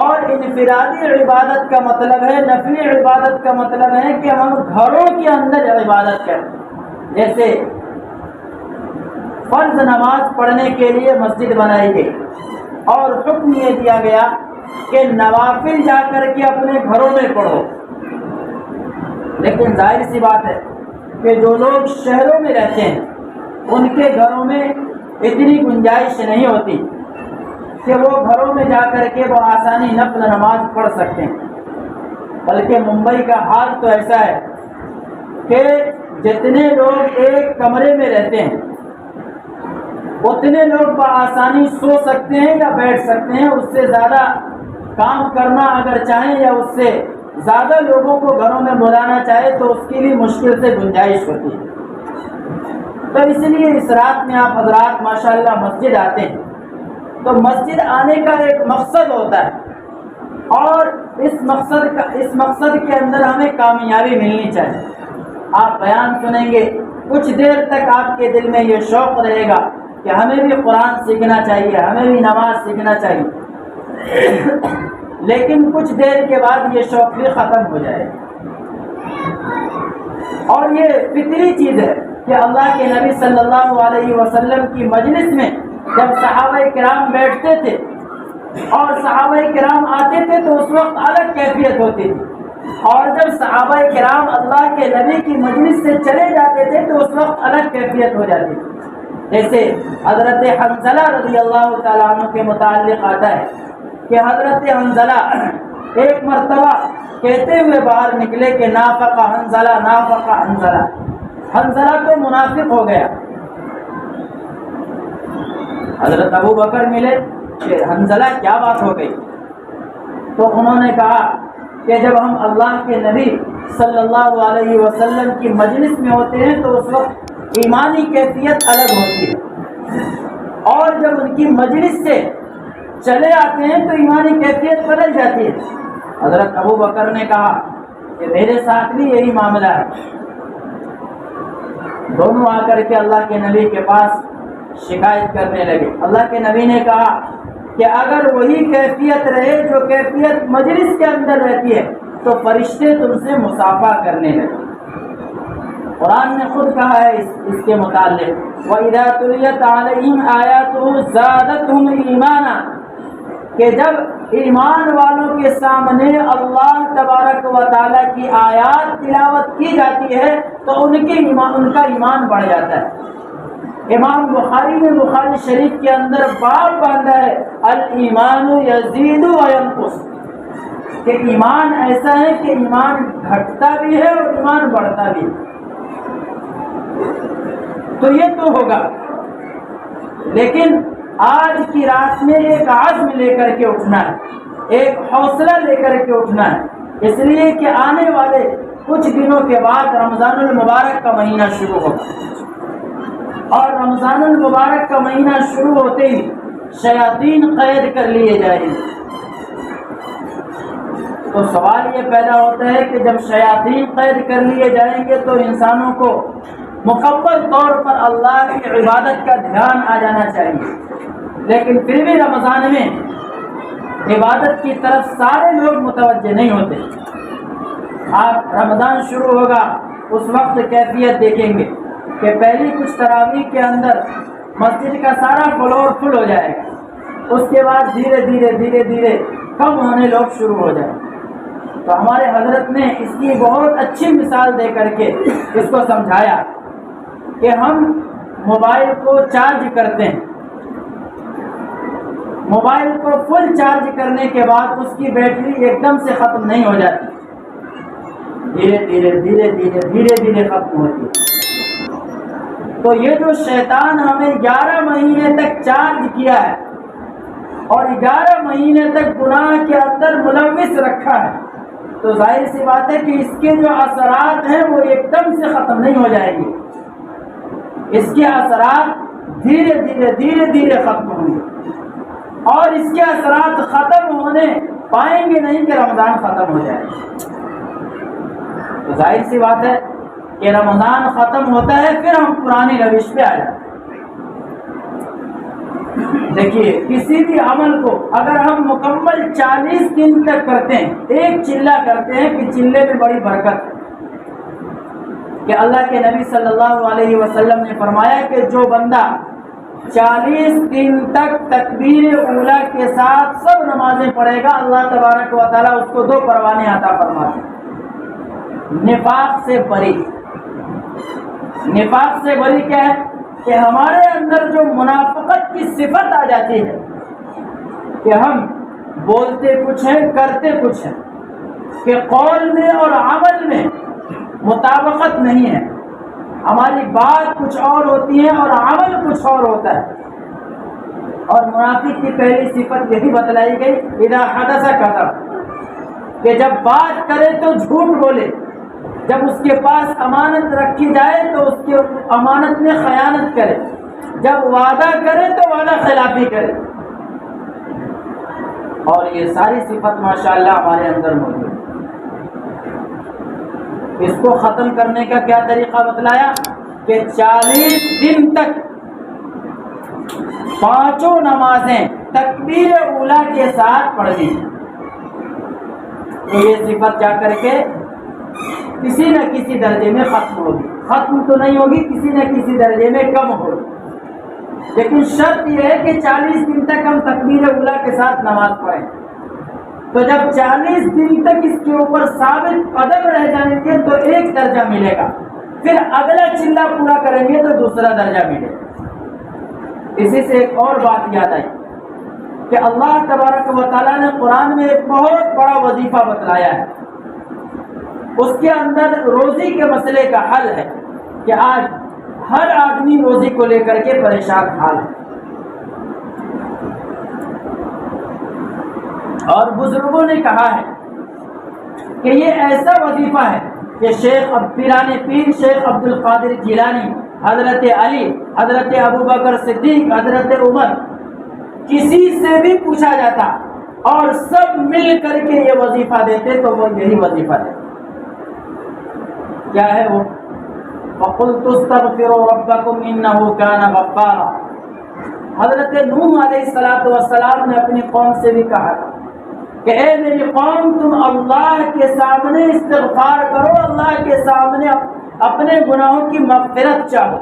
اور انفرادی عبادت کا مطلب ہے، نفلی عبادت کا مطلب ہے کہ ہم گھروں کے اندر عبادت کریں۔ جیسے فرض نماز پڑھنے کے لیے مسجد بنائی گئی اور حکم یہ دیا گیا کہ نوافل جا کر کے اپنے گھروں میں پڑھو، لیکن ظاہر سی بات ہے کہ جو لوگ شہروں میں رہتے ہیں ان کے گھروں میں اتنی گنجائش نہیں ہوتی کہ وہ گھروں میں جا کر کے وہ آسانی نفل نماز پڑھ سکتے ہیں، بلکہ ممبئی کا حال تو ایسا ہے کہ جتنے لوگ ایک کمرے میں رہتے ہیں اتنے لوگ بآسانی سو سکتے ہیں یا بیٹھ سکتے ہیں، اس سے زیادہ کام کرنا اگر چاہیں یا اس سے زیادہ لوگوں کو گھروں میں بلانا چاہے تو اس کی بھی مشکل سے گنجائش ہوتی ہے۔ تو اس لیے اس رات میں آپ حضرات ماشاءاللہ مسجد آتے ہیں تو مسجد آنے کا ایک مقصد ہوتا ہے، اور اس مقصد کے اندر ہمیں کامیابی ملنی چاہیے۔ آپ بیان سنیں گے، کچھ دیر تک آپ کے دل میں یہ شوق رہے گا کہ ہمیں بھی قرآن سیکھنا چاہیے، ہمیں بھی نماز سیکھنا چاہیے، لیکن کچھ دیر کے بعد یہ شوق بھی ختم ہو جائے گا۔ اور یہ فطری چیز ہے کہ اللہ کے نبی صلی اللہ علیہ وسلم کی مجلس میں جب صحابہ کرام بیٹھتے تھے اور صحابہ کرام آتے تھے تو اس وقت الگ کیفیت ہوتی تھی، اور جب صحابہ کرام اللہ کے نبی کی مجلس سے چلے جاتے تھے تو اس وقت الگ کیفیت ہو جاتی تھی۔ جیسے حضرت حنظلہ رضی اللہ تعالیٰ عنہ کے متعلق آتا ہے کہ حضرت حنظلہ ایک مرتبہ کہتے ہوئے باہر نکلے کہ نافق حنظلہ، نافق حنظلہ، حنظلہ تو منافق ہو گیا۔ حضرت ابو بکر ملے کہ حنظلہ کیا بات ہو گئی؟ تو انہوں نے کہا کہ جب ہم اللہ کے نبی صلی اللہ علیہ وسلم کی مجلس میں ہوتے ہیں تو اس وقت ایمانی کیفیت الگ ہوتی ہے، اور جب ان کی مجلس سے چلے آتے ہیں تو ایمانی کیفیت بدل جاتی ہے۔ حضرت ابو بکر نے کہا کہ میرے ساتھ بھی یہی معاملہ ہے۔ دونوں آ کر کے اللہ کے نبی کے پاس شکایت کرنے لگے۔ اللہ کے نبی نے کہا کہ اگر وہی کیفیت رہے جو کیفیت مجلس کے اندر رہتی ہے تو فرشتے تم سے مصافحہ کرنے لگے۔ قرآن نے خود کہا ہے اس کے متعلق، وَإِذَا تُلِيَتْ عَلَيْهِمْ آيَاتُهُ زَادَتْهُمْ إِيمَانًا، کہ جب ایمان والوں کے سامنے اللہ تبارک و تعالیٰ کی آیات تلاوت کی جاتی ہے تو ان کا ایمان بڑھ جاتا ہے۔ امام بخاری نے بخاری شریف کے اندر باب باندھا ہے الایمان یزید و ینقص، کہ ایمان ایسا ہے کہ ایمان گھٹتا بھی ہے اور ایمان بڑھتا بھی ہے۔ تو یہ تو ہوگا، لیکن آج کی رات میں ایک عزم لے کر کے اٹھنا ہے، ایک حوصلہ لے کر کے اٹھنا ہے، اس لیے کہ آنے والے کچھ دنوں کے بعد رمضان المبارک کا مہینہ شروع ہوگا، اور رمضان المبارک کا مہینہ شروع ہوتے ہی شیاطین قید کر لیے جائیں گے۔ تو سوال یہ پیدا ہوتا ہے کہ جب شیاطین قید کر لیے جائیں گے تو انسانوں کو مکمل طور پر اللہ کی عبادت کا دھیان آ جانا چاہیے، لیکن پھر بھی رمضان میں عبادت کی طرف سارے لوگ متوجہ نہیں ہوتے۔ آپ رمضان شروع ہوگا اس وقت کیفیت دیکھیں گے کہ پہلی کچھ تراویح کے اندر مسجد کا سارا فلور فل ہو جائے گا، اس کے بعد دھیرے دھیرے کم ہونے لوگ شروع ہو جائیں۔ تو ہمارے حضرت نے اس کی بہت اچھی مثال دے کر کے اس کو سمجھایا کہ ہم موبائل کو چارج کرتے ہیں، موبائل کو فل چارج کرنے کے بعد اس کی بیٹری ایک دم سے ختم نہیں ہو جاتی، دھیرے دھیرے ختم ہوتی ہے۔ تو یہ جو شیطان ہمیں 11 مہینے تک چارج کیا ہے اور 11 مہینے تک گناہ کے اندر ملوث رکھا ہے، تو ظاہر سی بات ہے کہ اس کے جو اثرات ہیں وہ ایک دم سے ختم نہیں ہو جائیں گے، اس کے اثرات دھیرے دھیرے ختم ہوں گے، اور اس کے اثرات ختم ہونے پائیں گے نہیں کہ رمضان ختم ہو جائے۔ تو ظاہر سی بات ہے کہ رمضان ختم ہوتا ہے پھر ہم پرانی روش پہ آ جاتے ہیں۔ دیکھیے کسی بھی عمل کو اگر ہم مکمل 40 دن تک کرتے ہیں، ایک چلہ کرتے ہیں کہ چلے میں بڑی برکت ہے، کہ اللہ کے نبی صلی اللہ علیہ وسلم نے فرمایا کہ جو بندہ 40 دن تک تکبیر اولیٰ کے ساتھ سب نمازیں پڑھے گا، اللہ تبارک و تعالیٰ اس کو 2 پروانے عطا فرماتے ہیں۔ نفاق سے بری، نفاق سے بری کیا ہے کہ ہمارے اندر جو منافقت کی صفت آ جاتی ہے کہ ہم بولتے کچھ ہیں کرتے کچھ ہیں، کہ قول میں اور عمل میں مطابقت نہیں ہے، ہماری بات کچھ اور ہوتی ہے اور عمل کچھ اور ہوتا ہے۔ اور منافق کی پہلی صفت یہی بتلائی گئی، اذا حدث کذب، کہ جب بات کرے تو جھوٹ بولے، جب اس کے پاس امانت رکھی جائے تو اس کے امانت میں خیانت کرے، جب وعدہ کرے تو وعدہ خلافی کرے۔ اور یہ ساری صفت ماشاءاللہ ہمارے اندر موجود ہے۔ اس کو ختم کرنے کا کیا طریقہ بتلایا کہ 40 دن تک 5 نمازیں تکبیر اولیٰ کے ساتھ پڑھنی، تو یہ صفت جا کر کے کسی نہ کسی درجے میں ختم ہوگی، ختم تو نہیں ہوگی، کسی نہ کسی درجے میں کم ہوگی، لیکن شرط یہ ہے کہ 40 دن تک ہم تکبیر اولیٰ کے ساتھ نماز پڑھیں۔ تو جب 40 دن تک اس کے اوپر ثابت قدم رہ جائیں گے تو 1 درجہ ملے گا، پھر اگلا چلہ پورا کریں گے تو دوسرا درجہ ملے گا۔ اسی سے ایک اور بات یاد آئی کہ اللہ تبارک و تعالیٰ نے قرآن میں ایک بہت بڑا وظیفہ بتلایا ہے، اس کے اندر روزی کے مسئلے کا حل ہے کہ آج ہر آدمی روزی کو لے کر کے پریشان حال ہے، اور بزرگوں نے کہا ہے کہ یہ ایسا وظیفہ ہے کہ پیران پیر شیخ عبد القادر جیلانی، حضرت علی، حضرت ابوبکر صدیق، حضرت عمر، کسی سے بھی پوچھا جاتا اور سب مل کر کے یہ وظیفہ دیتے تو وہ یہی وظیفہ ہے۔ کیا ہے وہ؟ فَقُلْتُ اسْتَغْفِرُوا رَبَّكُمْ إِنَّهُ كَانَ غَفَّارًا۔ حضرت نوح علیہ السلام نے اپنی قوم سے بھی کہا کہ اے میری قوم، تم اللہ کے سامنے استغفار کرو، اللہ کے سامنے اپنے گناہوں کی مغفرت چاہو۔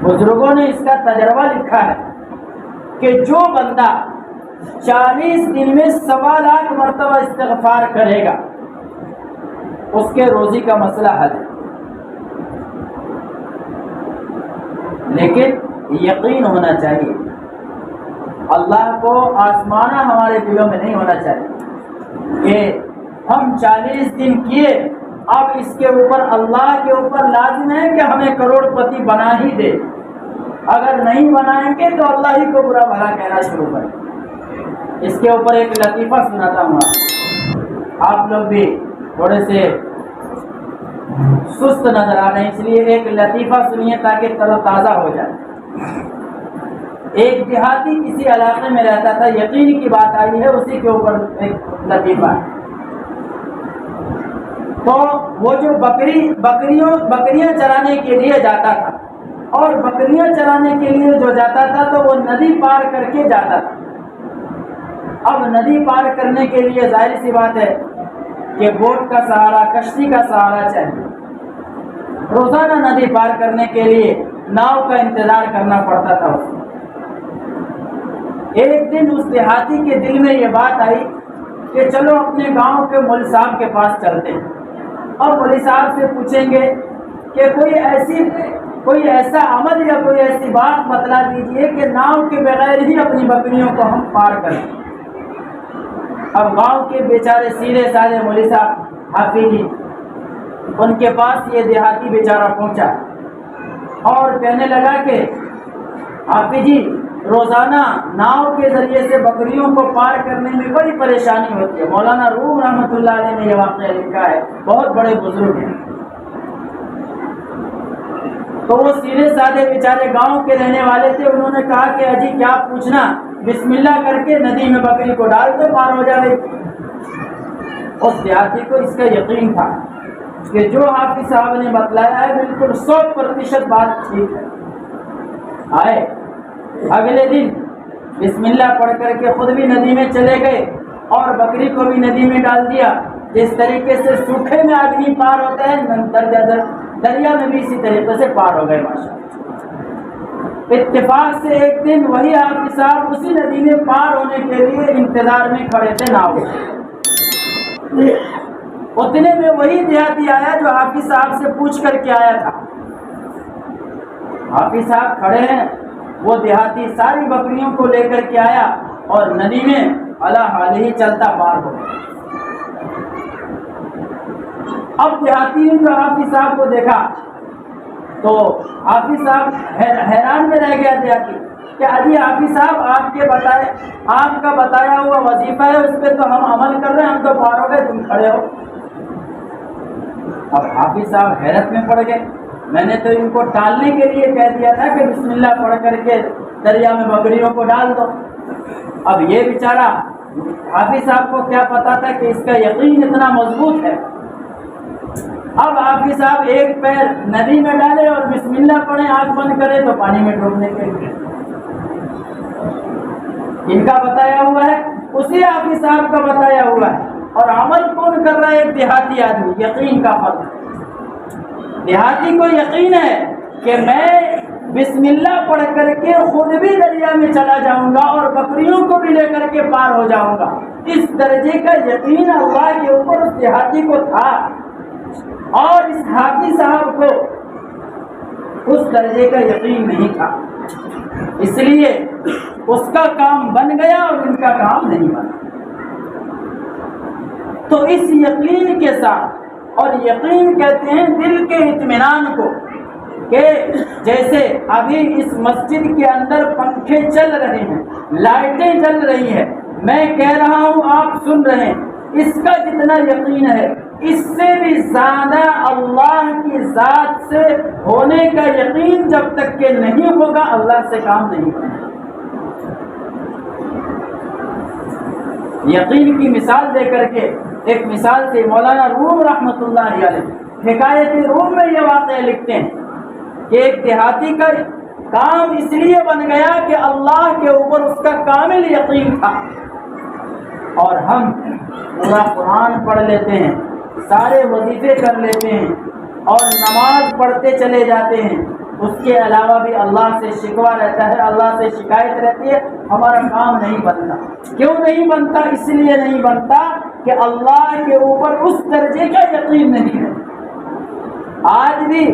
بزرگوں نے اس کا تجربہ لکھا ہے کہ جو بندہ 40 دن میں 1.25 لاکھ مرتبہ استغفار کرے گا اس کے روزی کا مسئلہ حل ہے، لیکن یقین ہونا چاہیے، اللہ کو آزمانا ہمارے دلوں میں نہیں ہونا چاہیے کہ ہم 40 دن کیے، اب اس کے اوپر اللہ کے اوپر لازم ہے کہ ہمیں کروڑ پتی بنا ہی دے، اگر نہیں بنائیں گے تو اللہ ہی کو برا بھلا کہنا شروع کریں۔ اس کے اوپر ایک لطیفہ سناتا ہوں، آپ لوگ بھی تھوڑے سے سست نظر آ رہے ہیں، اس لیے ایک لطیفہ سنیے تاکہ تر و تازہ ہو جائے۔ ایک دیہاتی کسی علاقے میں رہتا تھا، یقین کی بات آئی ہے، اسی کے اوپر ایک لطیفہ ہے۔ تو وہ جو بکریاں چرانے کے لیے جاتا تھا، اور بکریاں چرانے کے لیے جو جاتا تھا تو وہ ندی پار کر کے جاتا تھا۔ اب ندی پار کرنے کے لیے ظاہر سی بات ہے کہ بوٹ کا سہارا، کشتی کا سہارا چاہیے۔ روزانہ ندی پار کرنے کے لیے ناؤ کا انتظار کرنا پڑتا تھا اسے۔ ایک دن اس دیہاتی کے دل میں یہ بات آئی کہ چلو اپنے گاؤں کے مولوی صاحب کے پاس چلتے ہیں اور مولوی صاحب سے پوچھیں گے کہ کوئی ایسا عمل یا کوئی ایسی بات بتلا دیجئے کہ ناؤ کے بغیر ہی اپنی بکریوں کو ہم پار کریں۔ اب گاؤں کے بیچارے سیدھے سادے مولوی صاحب حافظ جی، ان کے پاس یہ دیہاتی بیچارہ پہنچا اور کہنے لگا کہ حافظ جی، روزانہ ناؤ کے ذریعے سے بکریوں کو پار کرنے میں بڑی پریشانی ہوتی ہے۔ مولانا روم رحمۃ اللہ علیہ نے یہ واقعہ لکھا ہے، بہت بڑے بزرگ ہیں۔ تو وہ سیدھے سادے بیچارے گاؤں کے رہنے والے تھے، انہوں نے کہا کہ اجی کیا پوچھنا، بسم اللہ کر کے ندی میں بکری کو ڈال دو، پار ہو جائے۔ اس دیہاتی کو اس کا یقین تھا کہ جو حافظ صاحب نے بتلایا ہے بالکل 100% بات ٹھیک ہے۔ آئے اگلے دن بسم اللہ پڑھ کر کے خود بھی ندی میں چلے گئے اور بکری کو بھی ندی میں ڈال دیا۔ جس طریقے سے سوکھے میں آدمی پار ہوتا ہے، دریا میں بھی اسی طریقے سے پار ہو گئے ماشاءاللہ۔ اتفاق سے ایک دن وہی حافظ صاحب اسی ندی میں پار ہونے کے لیے انتظار میں کھڑے تھے ناؤ۔ اتنے میں وہی دیہاتی آیا جو حافظ صاحب سے پوچھ کر کے آیا تھا۔ حافظ صاحب کھڑے ہیں، وہ دیہاتی ساری بکریوں کو لے کر کے آیا اور ندی میں اعلیٰ حال ہی چلتا پار ہو گیا۔ اب دیہاتی نے جو حافظ صاحب کو دیکھا تو حافظ صاحب حیران میں رہ گیا دیہاتی کہ اجی حافظ صاحب آپ کا بتایا ہوا وظیفہ ہے، اس پہ تو ہم عمل کر رہے ہیں، ہم تو پار ہو گئے، تم کھڑے ہو۔ اب حافظ صاحب حیرت میں پڑ گئے، میں نے تو ان کو ٹالنے کے لیے کہہ دیا تھا کہ بسم اللہ پڑھ کر کے دریا میں بکریوں کو ڈال دو۔ اب یہ بیچارہ حافظ صاحب کو کیا پتا تھا کہ اس کا یقین اتنا مضبوط ہے۔ اب حافظ صاحب ایک پیر ندی میں ڈالے اور بسم اللہ پڑھے، آنکھ بند کرے تو پانی میں ڈوبنے کے لیے ان کا بتایا ہوا ہے، اسی حافظ صاحب کا بتایا ہوا ہے، اور عمل کون کر رہا ہے؟ ایک دیہاتی آدمی۔ یقین کا فرق، دیہاتی کو یقین ہے کہ میں بسم اللہ پڑھ کر کے خود بھی دریا میں چلا جاؤں گا اور بکریوں کو بھی لے کر کے پار ہو جاؤں گا۔ اس درجے کا یقین اللہ کے اوپر اس دیہاتی کو تھا، اور اس حافظ صاحب کو اس درجے کا یقین نہیں تھا، اس لیے اس کا کام بن گیا اور ان کا کام نہیں بنا۔ تو اس یقین کے ساتھ، اور یقین کہتے ہیں دل کے اطمینان کو، کہ جیسے ابھی اس مسجد کے اندر پنکھے چل رہے ہیں، لائٹیں جل رہی ہیں، میں کہہ رہا ہوں آپ سن رہے ہیں، اس کا جتنا یقین ہے اس سے بھی زیادہ اللہ کی ذات سے ہونے کا یقین جب تک کہ نہیں ہوگا اللہ سے کام نہیں ہوگا۔ یقین کی مثال دے کر کے ایک مثال سے مولانا روم رحمۃ اللہ علیہ حکایت روم میں یہ واقعہ لکھتے ہیں کہ ایک دیہاتی کا کام اس لیے بن گیا کہ اللہ کے اوپر اس کا کامل یقین تھا، اور ہم پورا قرآن پڑھ لیتے ہیں، سارے وظیفے کر لیتے ہیں اور نماز پڑھتے چلے جاتے ہیں، اس کے علاوہ بھی اللہ سے شکوہ رہتا ہے، اللہ سے شکایت رہتی ہے، ہمارا کام نہیں بنتا۔ کیوں نہیں بنتا؟ اس لیے نہیں بنتا کہ اللہ کے اوپر اس درجے کا یقین نہیں ہے۔ آج بھی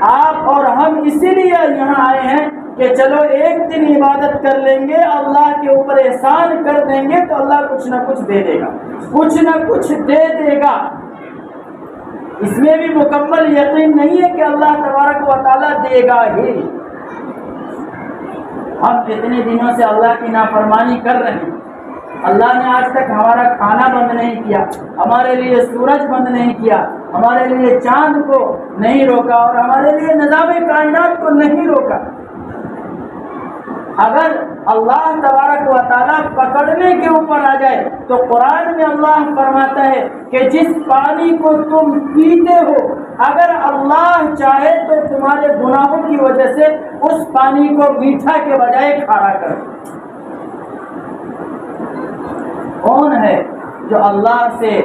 آپ اور ہم اسی لیے یہاں آئے ہیں کہ چلو ایک دن عبادت کر لیں گے، اللہ کے اوپر احسان کر دیں گے تو اللہ کچھ نہ کچھ دے دے گا، کچھ نہ کچھ دے دے گا۔ اس میں بھی مکمل یقین نہیں ہے کہ اللہ تبارک و تعالیٰ دے گا ہی۔ ہم اتنے دنوں سے اللہ کی نافرمانی کر رہے ہیں، اللہ نے آج تک ہمارا کھانا بند نہیں کیا، ہمارے لیے سورج بند نہیں کیا، ہمارے لیے چاند کو نہیں روکا، اور ہمارے لیے نظام کائنات کو نہیں روکا۔ اگر اللہ تبارک و تعالیٰ پکڑنے کے اوپر آ جائے تو قرآن میں اللہ فرماتا ہے کہ جس پانی کو تم پیتے ہو اگر اللہ چاہے تو تمہارے گناہوں کی وجہ سے اس پانی کو میٹھا کے بجائے کھارا کر دے۔ کون ہے جو اللہ سے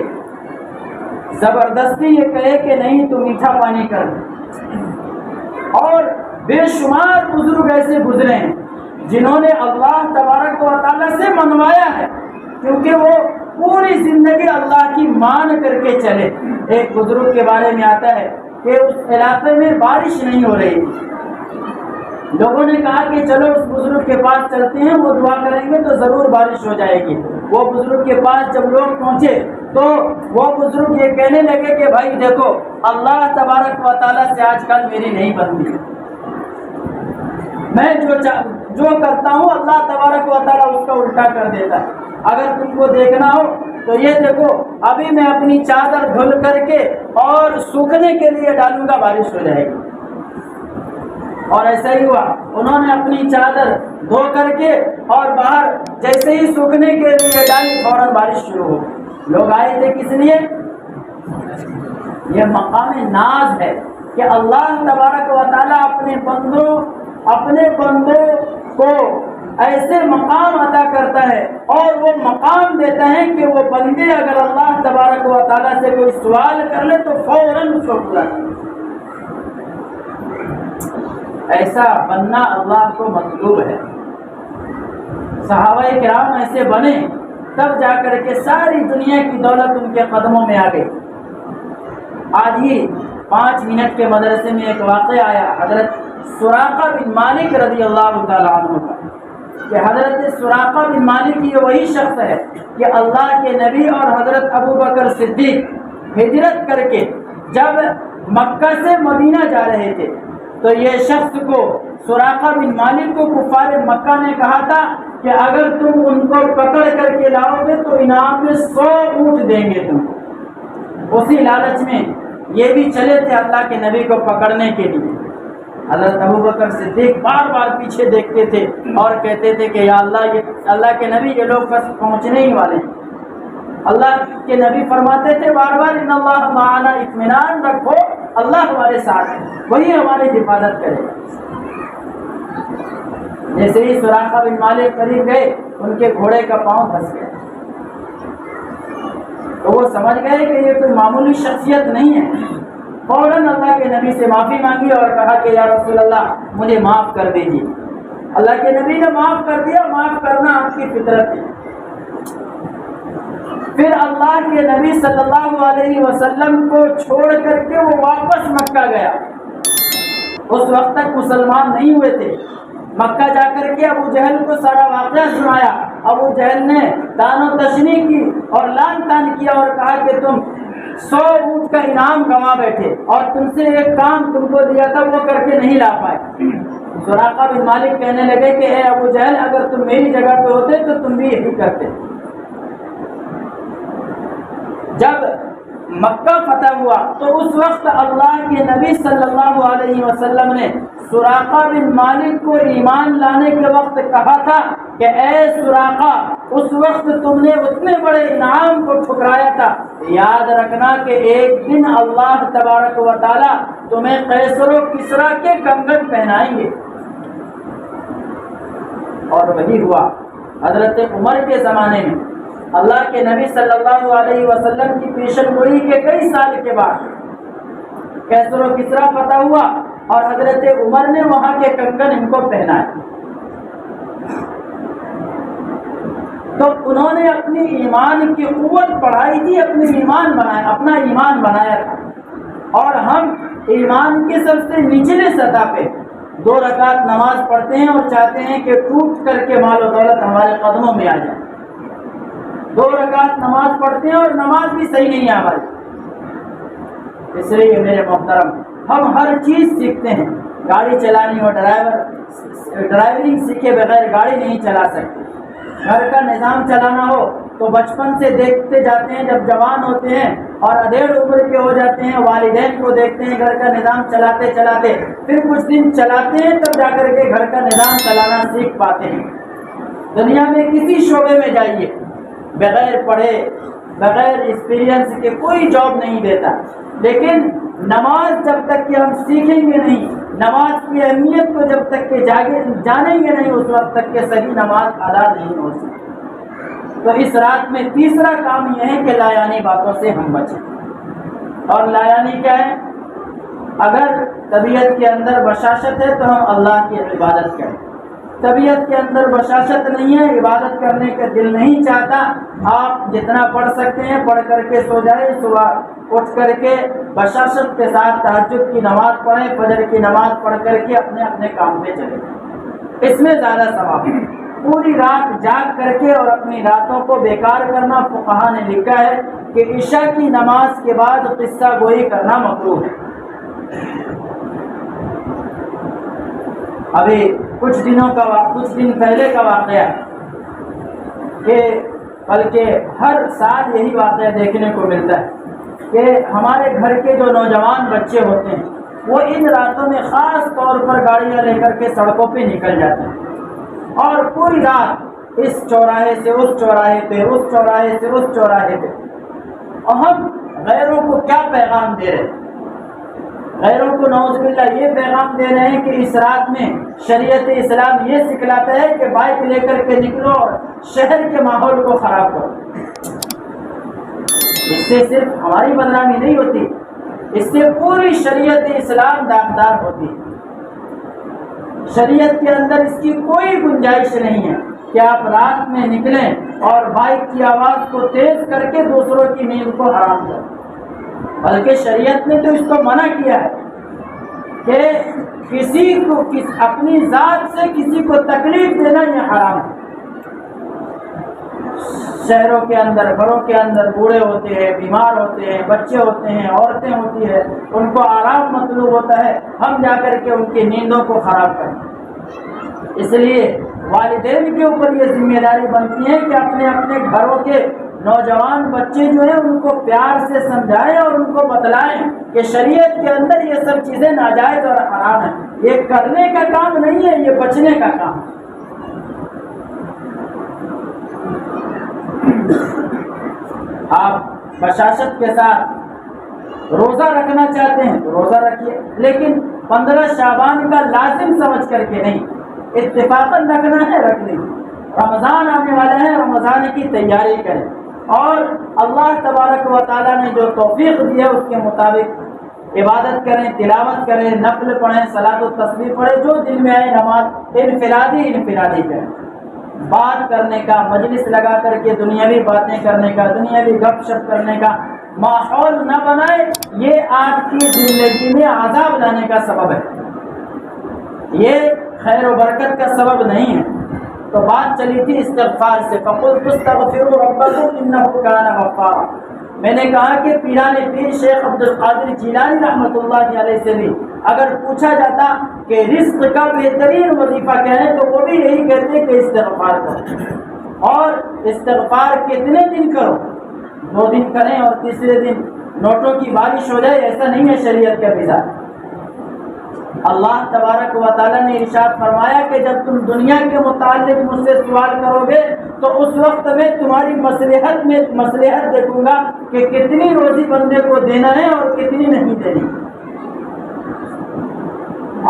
زبردستی یہ کہے کہ نہیں تو میٹھا پانی کر دے؟ اور بے شمار بزرگ ایسے گزرے ہیں جنہوں نے اللہ تبارک و تعالیٰ سے منوایا ہے، کیونکہ وہ پوری زندگی اللہ کی مان کر کے چلے۔ ایک بزرگ کے بارے میں آتا ہے کہ اس علاقے میں بارش نہیں ہو رہی تھی، لوگوں نے کہا کہ چلو اس بزرگ کے پاس چلتے ہیں، وہ دعا کریں گے تو ضرور بارش ہو جائے گی۔ وہ بزرگ کے پاس جب لوگ پہنچے تو وہ بزرگ یہ کہنے لگے کہ بھائی دیکھو، اللہ تبارک و تعالیٰ سے آج کل میری نہیں بنتی، میں جو کرتا ہوں اللہ تبارک و تعالیٰ اس کا الٹا کر دیتا ہے۔ اگر تم کو دیکھنا ہو تو یہ دیکھو، ابھی میں اپنی چادر دھل کر کے اور سوکھنے کے لیے ڈالوں گا، بارش ہو جائے گی۔ اور ایسا ہی ہوا، انہوں نے اپنی چادر دھو کر کے اور باہر جیسے ہی سوکھنے کے لیے ڈالی، فوراً بارش شروع ہو گئی۔ لوگ آئے تھے کس لیے؟ یہ مقام ناز ہے کہ اللہ تبارک و تعالیٰ اپنے بندوں کو ایسے مقام عطا کرتا ہے اور وہ مقام دیتا ہے کہ وہ بندے اگر اللہ تبارک و تعالیٰ سے کوئی سوال کر لے تو فوراً اس کو پورا کرے۔ ایسا بننا اللہ کو مطلوب ہے۔ صحابہ کرام ایسے بنے، تب جا کر کے ساری دنیا کی دولت ان کے قدموں میں آ گئی۔ آج ہی 5 منٹ کے مدرسے میں ایک واقعہ آیا حضرت سراقہ بن مالک رضی اللہ تعالیٰ عنہ کا، کہ حضرت سراقہ بن مالک یہ وہی شخص ہے کہ اللہ کے نبی اور حضرت ابو بکر صدیق ہجرت کر کے جب مکہ سے مدینہ جا رہے تھے تو یہ شخص کو، سراقہ بن مالک کو کفار مکہ نے کہا تھا کہ اگر تم ان کو پکڑ کر کے لاؤ گے تو انعام میں 100 اونٹ دیں گے تم کو۔ اسی لالچ میں یہ بھی چلے تھے اللہ کے نبی کو پکڑنے کے لیے۔ حضرت ابو بکر صدیق بار بار پیچھے دیکھتے تھے اور کہتے تھے کہ یا اللہ، یہ اللہ کے نبی، یہ لوگ بس پہنچنے ہی والے ہیں۔ اللہ کے نبی فرماتے تھے بار بار ان اللہ معنا، اطمینان رکھو، اللہ ہمارے ساتھ ہے، وہی ہماری حفاظت کرے گا۔ جیسے ہی سراقہ بن مالک قریب گئے، ان کے گھوڑے کا پاؤں پھنس گیا تو وہ سمجھ گئے کہ یہ کوئی معمولی شخصیت نہیں ہے۔ فوراً اللہ کے نبی سے معافی مانگی اور کہا کہ یا رسول اللہ مجھے معاف کر دیجیے۔ اللہ کے نبی نے معاف کر دیا، معاف کرنا آپ کی فطرت ہے۔ پھر اللہ کے نبی صلی اللہ علیہ وسلم کو چھوڑ کر کے وہ واپس مکہ گیا۔ اس وقت تک مسلمان نہیں ہوئے تھے۔ مکہ جا کر کے ابو جہل کو سارا واقعہ سنایا۔ ابو جہل نے دان و تشنی کی اور لان تان کیا اور کہا کہ تم 100 اونٹ کا انعام گنوا بیٹھے اور تم سے ایک کام تم کو دیا تھا وہ کر کے نہیں لا پائے۔ سراقہ بن مالک کہنے لگے کہ اے ابو جہل، اگر تم میری جگہ پہ ہوتے تو تم بھی یہی کرتے۔ جب مکہ فتح ہوا تو اس وقت اللہ کے نبی صلی اللہ علیہ وسلم نے سراقہ بن مالک کو ایمان لانے کے وقت کہا تھا کہ اے سراقہ، اس وقت تم نے اتنے بڑے انعام کو ٹھکرایا تھا، یاد رکھنا کہ ایک دن اللہ تبارک و تعالیٰ تمہیں قیصر و کسریٰ کے کنگن پہنائیں گے۔ اور وہی ہوا۔ حضرت عمر کے زمانے میں اللہ کے نبی صلی اللہ علیہ وسلم کی پیشن گوئی کے کئی سال کے بعد قیصر و کسریٰ فتح ہوا اور حضرت عمر نے وہاں کے کنگن ان کو پہنائے۔ تو انہوں نے اپنی ایمان کی قوت بڑھائی تھی، اپنا ایمان بنایا تھا۔ اور ہم ایمان کے سب سے نچلے سطح پہ 2 رکعت نماز پڑھتے ہیں اور چاہتے ہیں کہ ٹوٹ کر کے مال و دولت ہمارے قدموں میں آ جائے۔ 2 رکعت نماز پڑھتے ہیں اور نماز بھی صحیح نہیں ہے ہماری۔ اس لیے میرے محترم، ہم ہر چیز سیکھتے ہیں۔ گاڑی چلانی ہو، ڈرائیونگ سیکھے بغیر گاڑی نہیں چلا سکتے۔ گھر کا نظام چلانا ہو تو بچپن سے دیکھتے جاتے ہیں، جب جوان ہوتے ہیں اور ادھیڑ عمر کے ہو جاتے ہیں، والدین کو دیکھتے ہیں گھر کا نظام چلاتے چلاتے، پھر کچھ دن چلاتے ہیں تب جا کر کے گھر کا نظام چلانا سیکھ پاتے ہیں۔ دنیا میں کسی شعبے میں جائیے، بغیر پڑھے بغیر ایکسپیرینس کے کوئی جاب نہیں دیتا، لیکن نماز جب تک کہ ہم سیکھیں گے نہیں، نماز کی اہمیت کو جب تک کہ جانیں گے نہیں، اس وقت تک کہ صحیح نماز ادا نہیں ہو سکتی۔ تو اس رات میں تیسرا کام یہ ہے کہ لایانی باتوں سے ہم بچیں۔ اور لایانی کیا ہے؟ اگر طبیعت کے اندر بشاشت ہے تو ہم اللہ کی عبادت کریں، طبیعت کے اندر بشاشت نہیں ہے، عبادت کرنے کا دل نہیں چاہتا، آپ جتنا پڑھ سکتے ہیں پڑھ کر کے سو جائیں، صبح اٹھ کر کے بشاشت کے ساتھ تہجد کی نماز پڑھیں، فجر کی نماز پڑھ کر کے اپنے اپنے کام پہ چلیں، اس میں زیادہ ثواب ہے۔ پوری رات جاگ کر کے اور اپنی راتوں کو بیکار کرنا، فقہا نے لکھا ہے کہ عشاء کی نماز کے بعد قصہ گوئی کرنا مکروہ ہے۔ ابھی کچھ دن پہلے کا واقعہ کہ بلکہ ہر سال یہی واقعہ دیکھنے کو ملتا ہے کہ ہمارے گھر کے جو نوجوان بچے ہوتے ہیں وہ ان راتوں میں خاص طور پر گاڑیاں لے کر کے سڑکوں پہ نکل جاتے ہیں اور پوری رات اس چوراہے سے اس چوراہے پہ، اس چوراہے سے اس چوراہے پہ، اور ہم غیروں کو کیا پیغام دے رہے ہیں؟ غیروں کو نعوذ باللہ یہ پیغام دے رہے ہیں کہ اس رات میں شریعت اسلام یہ سکھلاتا ہے کہ بائک لے کر کے نکلو اور شہر کے ماحول کو خراب کرو۔ اس سے صرف ہماری بدنامی نہیں ہوتی، اس سے پوری شریعت اسلام داغدار ہوتی ہے۔ شریعت کے اندر اس کی کوئی گنجائش نہیں ہے کہ آپ رات میں نکلیں اور بائک کی آواز کو تیز کر کے دوسروں کی نیند کو حرام کریں، بلکہ شریعت نے تو اس کو منع کیا ہے کہ کسی کو اپنی ذات سے کسی کو تکلیف دینا یہ حرام ہے۔ شہروں کے اندر، گھروں کے اندر بوڑھے ہوتے ہیں، بیمار ہوتے ہیں، بچے ہوتے ہیں، عورتیں ہوتی ہیں، ان کو آرام مطلوب ہوتا ہے، ہم جا کر کے ان کی نیندوں کو خراب کریں۔ اس لیے والدین کے اوپر یہ ذمہ داری بنتی ہے کہ اپنے اپنے گھروں کے نوجوان بچے جو ہیں ان کو پیار سے سمجھائیں اور ان کو بتلائیں کہ شریعت کے اندر یہ سب چیزیں ناجائز اور حرام ہیں، یہ کرنے کا کام نہیں ہے، یہ بچنے کا کام ہے۔ آپ بشاشت کے ساتھ روزہ رکھنا چاہتے ہیں تو روزہ رکھیے، لیکن 15 شعبان کا لازم سمجھ کر کے نہیں، اتفاقاً رکھنا ہے رکھ لیں۔ رمضان آنے والا ہے، رمضان کی تیاری کریں اور اللہ تبارک و تعالیٰ نے جو توفیق دی ہے اس کے مطابق عبادت کریں، تلاوت کریں، نفل پڑھیں، صلاۃ و تسبیح پڑھیں، جو دل میں آئے نماز انفرادی کریں۔ بات کرنے کا، مجلس لگا کر کے دنیاوی باتیں کرنے کا، دنیاوی گپ شپ کرنے کا ماحول نہ بنائے، یہ آپ کی زندگی میں عذاب لانے کا سبب ہے، یہ خیر و برکت کا سبب نہیں ہے۔ تو بات چلی تھی استغفار سے، فَقُلْتُ اسْتَغْفِرُوا رَبَّكُمْ إِنَّهُ كَانَ غَفَّارًا۔ میں نے کہا کہ پیران پیر شیخ عبدالقادر جیلانی رحمۃ اللہ علیہ سے بھی اگر پوچھا جاتا کہ رزق کا بہترین وظیفہ کیا ہے تو وہ بھی یہی کہتے کہ استغفار کرو، اور استغفار کتنے دن کرو، 2 دن کریں اور تیسرے دن نوٹوں کی بارش ہو جائے، ایسا نہیں ہے شریعت کا مزاج۔ اللہ تبارک و تعالیٰ نے ارشاد فرمایا کہ جب تم دنیا کے متعلق مجھ سے سوال کرو گے تو اس وقت میں تمہاری مصلحت دیکھوں گا کہ کتنی روزی بندے کو دینا ہے اور کتنی نہیں دینی۔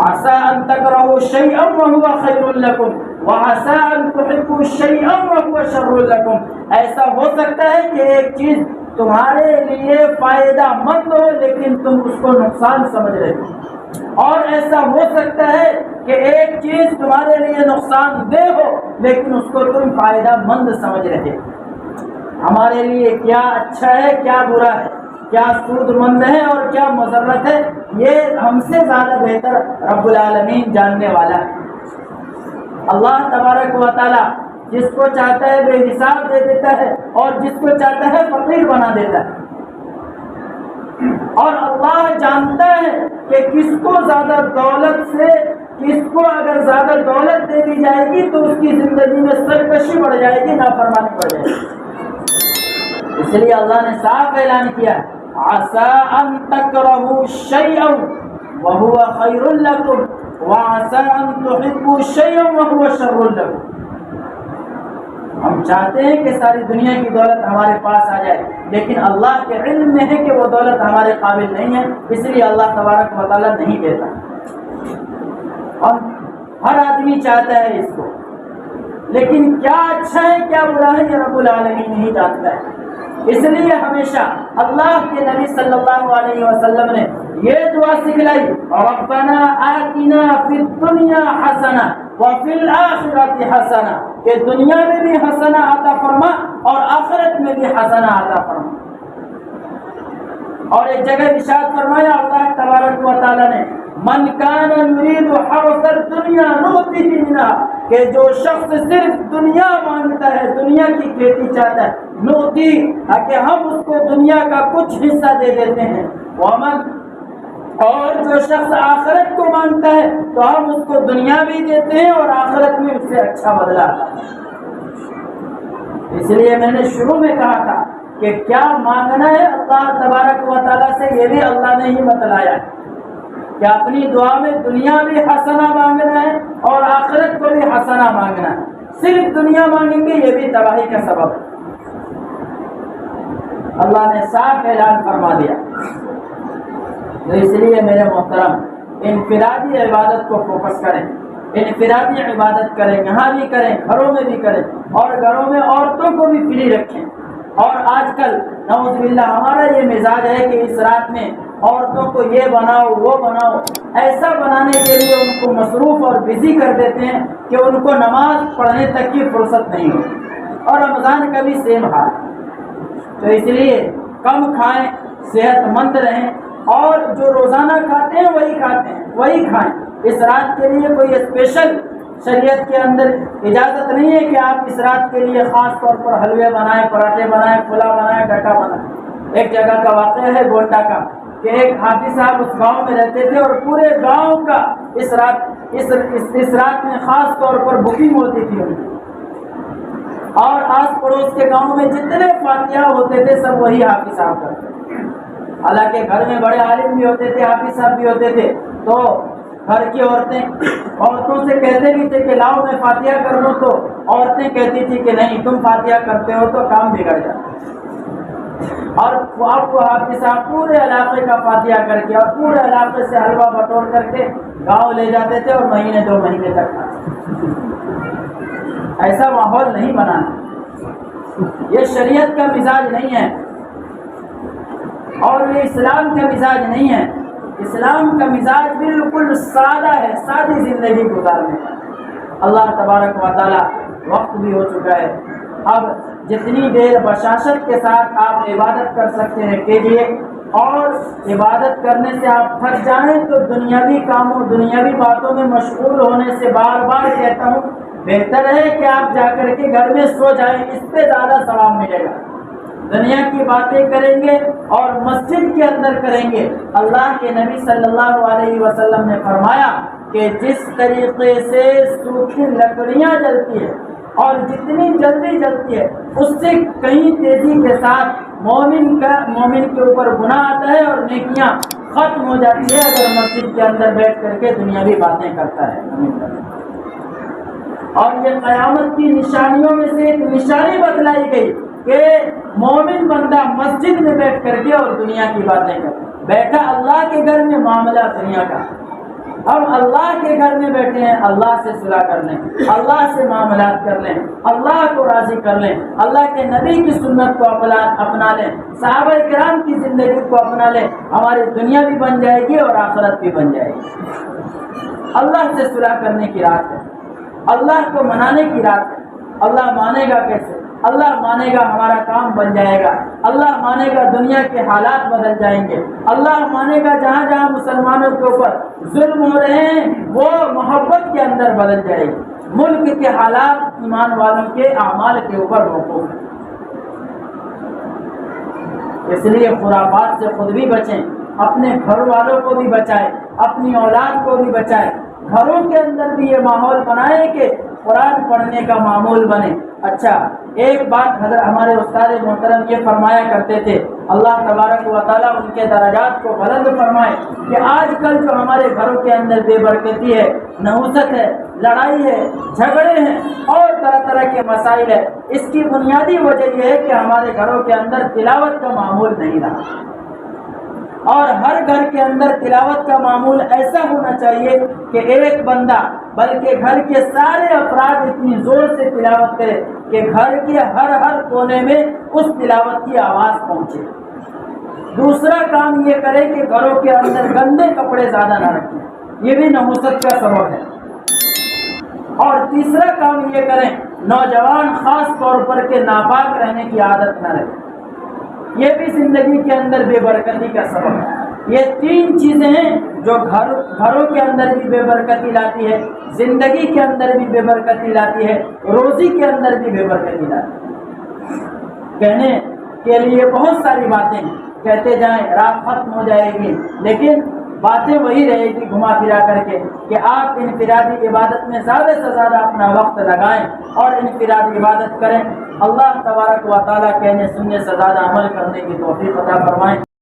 عَسَىٰ أَن تَكْرَهُوا شَيْئًا وَهُوَ خَيْرٌ لَكُمْ وَعَسَىٰ أَن تُحِبُّوا شَيْئًا وَهُوَ شَرٌّ لَكُمْ۔ ایسا ہو سکتا ہے کہ ایک چیز تمہارے لیے فائدہ مند ہو لیکن تم اس کو نقصان سمجھ رہے ہو، اور ایسا ہو سکتا ہے کہ ایک چیز تمہارے لیے نقصان دہ ہو لیکن اس کو تم فائدہ مند سمجھ رہے ہو۔ ہمارے لیے کیا اچھا ہے، کیا برا ہے، کیا سود مند ہے اور کیا مضرت ہے، یہ ہم سے زیادہ بہتر رب العالمین جاننے والا ہے۔ اللہ تبارک و تعالیٰ جس کو چاہتا ہے بے حساب دے دیتا ہے اور جس کو چاہتا ہے فقیر بنا دیتا ہے، اور اللہ جانتا ہے کہ کس کو زیادہ دولت سے، کس کو اگر زیادہ دولت دے دی جائے گی تو اس کی زندگی میں سرکشی بڑھ جائے گی، نافرمانی بڑھ جائے گی۔ اس لیے اللہ نے صاف اعلان کیا عسى ان تكرهوا شيئا وهو خير لكم وعسى ان تحبوا شيئا وهو شر لكم. ہم چاہتے ہیں کہ ساری دنیا کی دولت ہمارے پاس آ جائے، لیکن اللہ کے علم میں ہے کہ وہ دولت ہمارے قابل نہیں ہے، اس لیے اللہ تبارک و تعالیٰ نہیں دیتا. اور ہر آدمی چاہتا ہے اس کو، لیکن کیا اچھا ہے کیا برا ہے یہ رب العالمین نہیں جانتا ہے. اس لیے ہمیشہ اللہ کے نبی صلی اللہ علیہ وسلم نے یہ دعا سکھلائی، ربنا آتنا فی الدنیا حسنہ وفی الآخرۃ حسنہ، کہ دنیا میں بھی حسنہ عطا فرما اور آخرت میں بھی حسنہ عطا فرما. اور ایک جگہ ارشاد فرمایا اللہ تبارک و تعالیٰ نے، من کان یرید حرث الدنیا نؤتہ منہا، کہ جو شخص صرف دنیا مانگتا ہے، دنیا کی کھیتی چاہتا ہے، نؤتی، کہ ہم اس کو دنیا کا کچھ حصہ دے دیتے ہیں. ومن، اور جو شخص آخرت کو مانگتا ہے تو ہم اس کو دنیا بھی دیتے ہیں اور آخرت میں اس سے اچھا بدلہ آتا ہے. اس لیے میں نے شروع میں کہا تھا کہ کیا مانگنا ہے اللہ تبارک و تعالیٰ سے، یہ بھی اللہ نے ہی بتلایا ہے کہ اپنی دعا میں دنیا بھی حسنہ مانگنا ہے اور آخرت کو بھی حسنہ مانگنا ہے. صرف دنیا مانگیں گے یہ بھی تباہی کا سبب ہے. اللہ نے صاف اعلان فرما دیا. تو اس لیے میرے محترم انفرادی عبادت کو فوکس کریں، انفرادی عبادت کریں، یہاں بھی کریں، گھروں میں بھی کریں، اور گھروں میں عورتوں کو بھی فری رکھیں. اور آج کل نعوذ باللہ ہمارا یہ مزاج ہے کہ اس رات میں عورتوں کو یہ بناؤ وہ بناؤ، ایسا بنانے کے لیے ان کو مصروف اور بزی کر دیتے ہیں کہ ان کو نماز پڑھنے تک کی فرصت نہیں ہوتی. اور رمضان کا بھی سیم حال. تو اس لیے کم کھائیں، صحت مند رہیں، اور جو روزانہ کھاتے ہیں وہی کھاتے ہیں وہی کھائیں. اس رات کے لیے کوئی اسپیشل شریعت کے اندر اجازت نہیں ہے کہ آپ اس رات کے لیے خاص طور پر حلوے بنائیں، پراٹھے بنائیں، پھلا بنائیں، ڈکا بنائیں. ایک جگہ کا واقعہ ہے گونڈا کا کہ ایک حافظ صاحب اس گاؤں میں رہتے تھے اور پورے گاؤں کا اس رات میں خاص طور پر بکنگ ہوتی تھی ان کی. اور آس پڑوس کے گاؤں میں جتنے فاتحہ ہوتے تھے سب وہی حافظ صاحب کرتے تھے. حالانکہ گھر میں بڑے عالم بھی ہوتے تھے، حافظ صاحب بھی ہوتے تھے، تو گھر کی عورتوں سے کہتے بھی تھے کہ لاؤ میں فاتحہ کر لوں، تو عورتیں کہتی تھی کہ نہیں تم فاتحہ کرتے ہو تو کام بگڑ جاتا. اور آپ کو حافظ صاحب پورے علاقے کا فاتحہ کر کے اور پورے علاقے سے حلوہ بٹور کر کے گاؤں لے جاتے تھے اور مہینے 2 مہینے تک کھاتے. ایسا ماحول نہیں بنانا، یہ شریعت کا مزاج نہیں ہے اور یہ اسلام کا مزاج نہیں ہے. اسلام کا مزاج بالکل سادہ ہے، سادی زندگی گزارنے کا. اللہ تبارک و تعالی، وقت بھی ہو چکا ہے، اب جتنی دیر بشاشت کے ساتھ آپ عبادت کر سکتے ہیں کیجیے. اور عبادت کرنے سے آپ تھک جائیں تو دنیاوی کاموں دنیاوی باتوں میں مشغول ہونے سے بار بار کہتا ہوں بہتر ہے کہ آپ جا کر کے گھر میں سو جائیں، اس پہ زیادہ ثواب ملے گا. دنیا کی باتیں کریں گے اور مسجد کے اندر کریں گے. اللہ کے نبی صلی اللہ علیہ وسلم نے فرمایا کہ جس طریقے سے سوکھی لکڑیاں جلتی ہے اور جتنی جلدی جلتی ہے اس سے کہیں تیزی کے ساتھ مومن کے اوپر گناہ آتا ہے اور نیکیاں ختم ہو جاتی ہے اگر مسجد کے اندر بیٹھ کر کے دنیاوی باتیں کرتا ہے. اور یہ قیامت کی نشانیوں میں سے ایک نشانی بتلائی گئی کہ مومن بندہ مسجد میں بیٹھ کر کے اور دنیا کی باتیں کر بیٹھا. اللہ کے گھر میں معاملہ دنیا کا، ہم اللہ کے گھر میں بیٹھے ہیں، اللہ سے صلح کر لیں، اللہ سے معاملات کر لیں، اللہ کو راضی کر لیں، اللہ کے نبی کی سنت کو اپنا لیں، صحابہ کرام کی زندگی کو اپنا لیں. ہماری دنیا بھی بن جائے گی اور آخرت بھی بن جائے گی. اللہ سے صلح کرنے کی رات ہے، اللہ کو منانے کی رات ہے. اللہ مانے گا کیسے؟ اللہ مانے گا ہمارا کام بن جائے گا. اللہ مانے گا دنیا کے حالات بدل جائیں گے. اللہ مانے گا جہاں جہاں مسلمانوں کے اوپر ظلم ہو رہے ہیں وہ محبت کے اندر بدل جائے گی. ملک کے حالات ایمان والوں کے اعمال کے اوپر موقوف ہیں. اس لیے خرافات سے خود بھی بچیں، اپنے گھر والوں کو بھی بچائیں، اپنی اولاد کو بھی بچائیں. گھروں کے اندر بھی یہ ماحول بنائیں کہ قرآن پڑھنے کا معمول بنے. اچھا، ایک بات حضرت ہمارے استاد محترم یہ فرمایا کرتے تھے اللہ تبارک و تعالیٰ ان کے درجات کو بلند فرمائے کہ آج کل جو ہمارے گھروں کے اندر بے برکتی ہے، نحوست ہے، لڑائی ہے، جھگڑے ہیں اور طرح طرح کے مسائل ہے، اس کی بنیادی وجہ یہ ہے کہ ہمارے گھروں کے اندر تلاوت کا معمول نہیں رہا۔ اور ہر گھر کے اندر تلاوت کا معمول ایسا ہونا چاہیے کہ ایک بندہ بلکہ گھر کے سارے افراد اتنی زور سے تلاوت کرے کہ گھر کے ہر کونے میں اس تلاوت کی آواز پہنچے۔ دوسرا کام یہ کرے کہ گھروں کے اندر گندے کپڑے زیادہ نہ رکھیں، یہ بھی نحوست کا سبب ہے۔ اور تیسرا کام یہ کریں، نوجوان خاص طور پر کہ ناپاک رہنے کی عادت نہ رکھیں، یہ بھی زندگی کے اندر بے برکتی کا سبب ہے۔ یہ تین چیزیں ہیں جو گھروں کے اندر بھی بے برکتی لاتی ہے، زندگی کے اندر بھی بے برکتی لاتی ہے، روزی کے اندر بھی بے برکتی لاتی ہے۔ کہنے کے لیے بہت ساری باتیں کہتے جائیں، رات ختم ہو جائے گی، لیکن باتیں وہی رہے گی گھما پھرا کر کے کہ آپ انفرادی عبادت میں زیادہ سے زیادہ اپنا وقت لگائیں اور انفرادی عبادت کریں۔ اللہ تبارک و تعالیٰ کہنے سننے سے زیادہ عمل کرنے کی توفیق عطا فرمائیں۔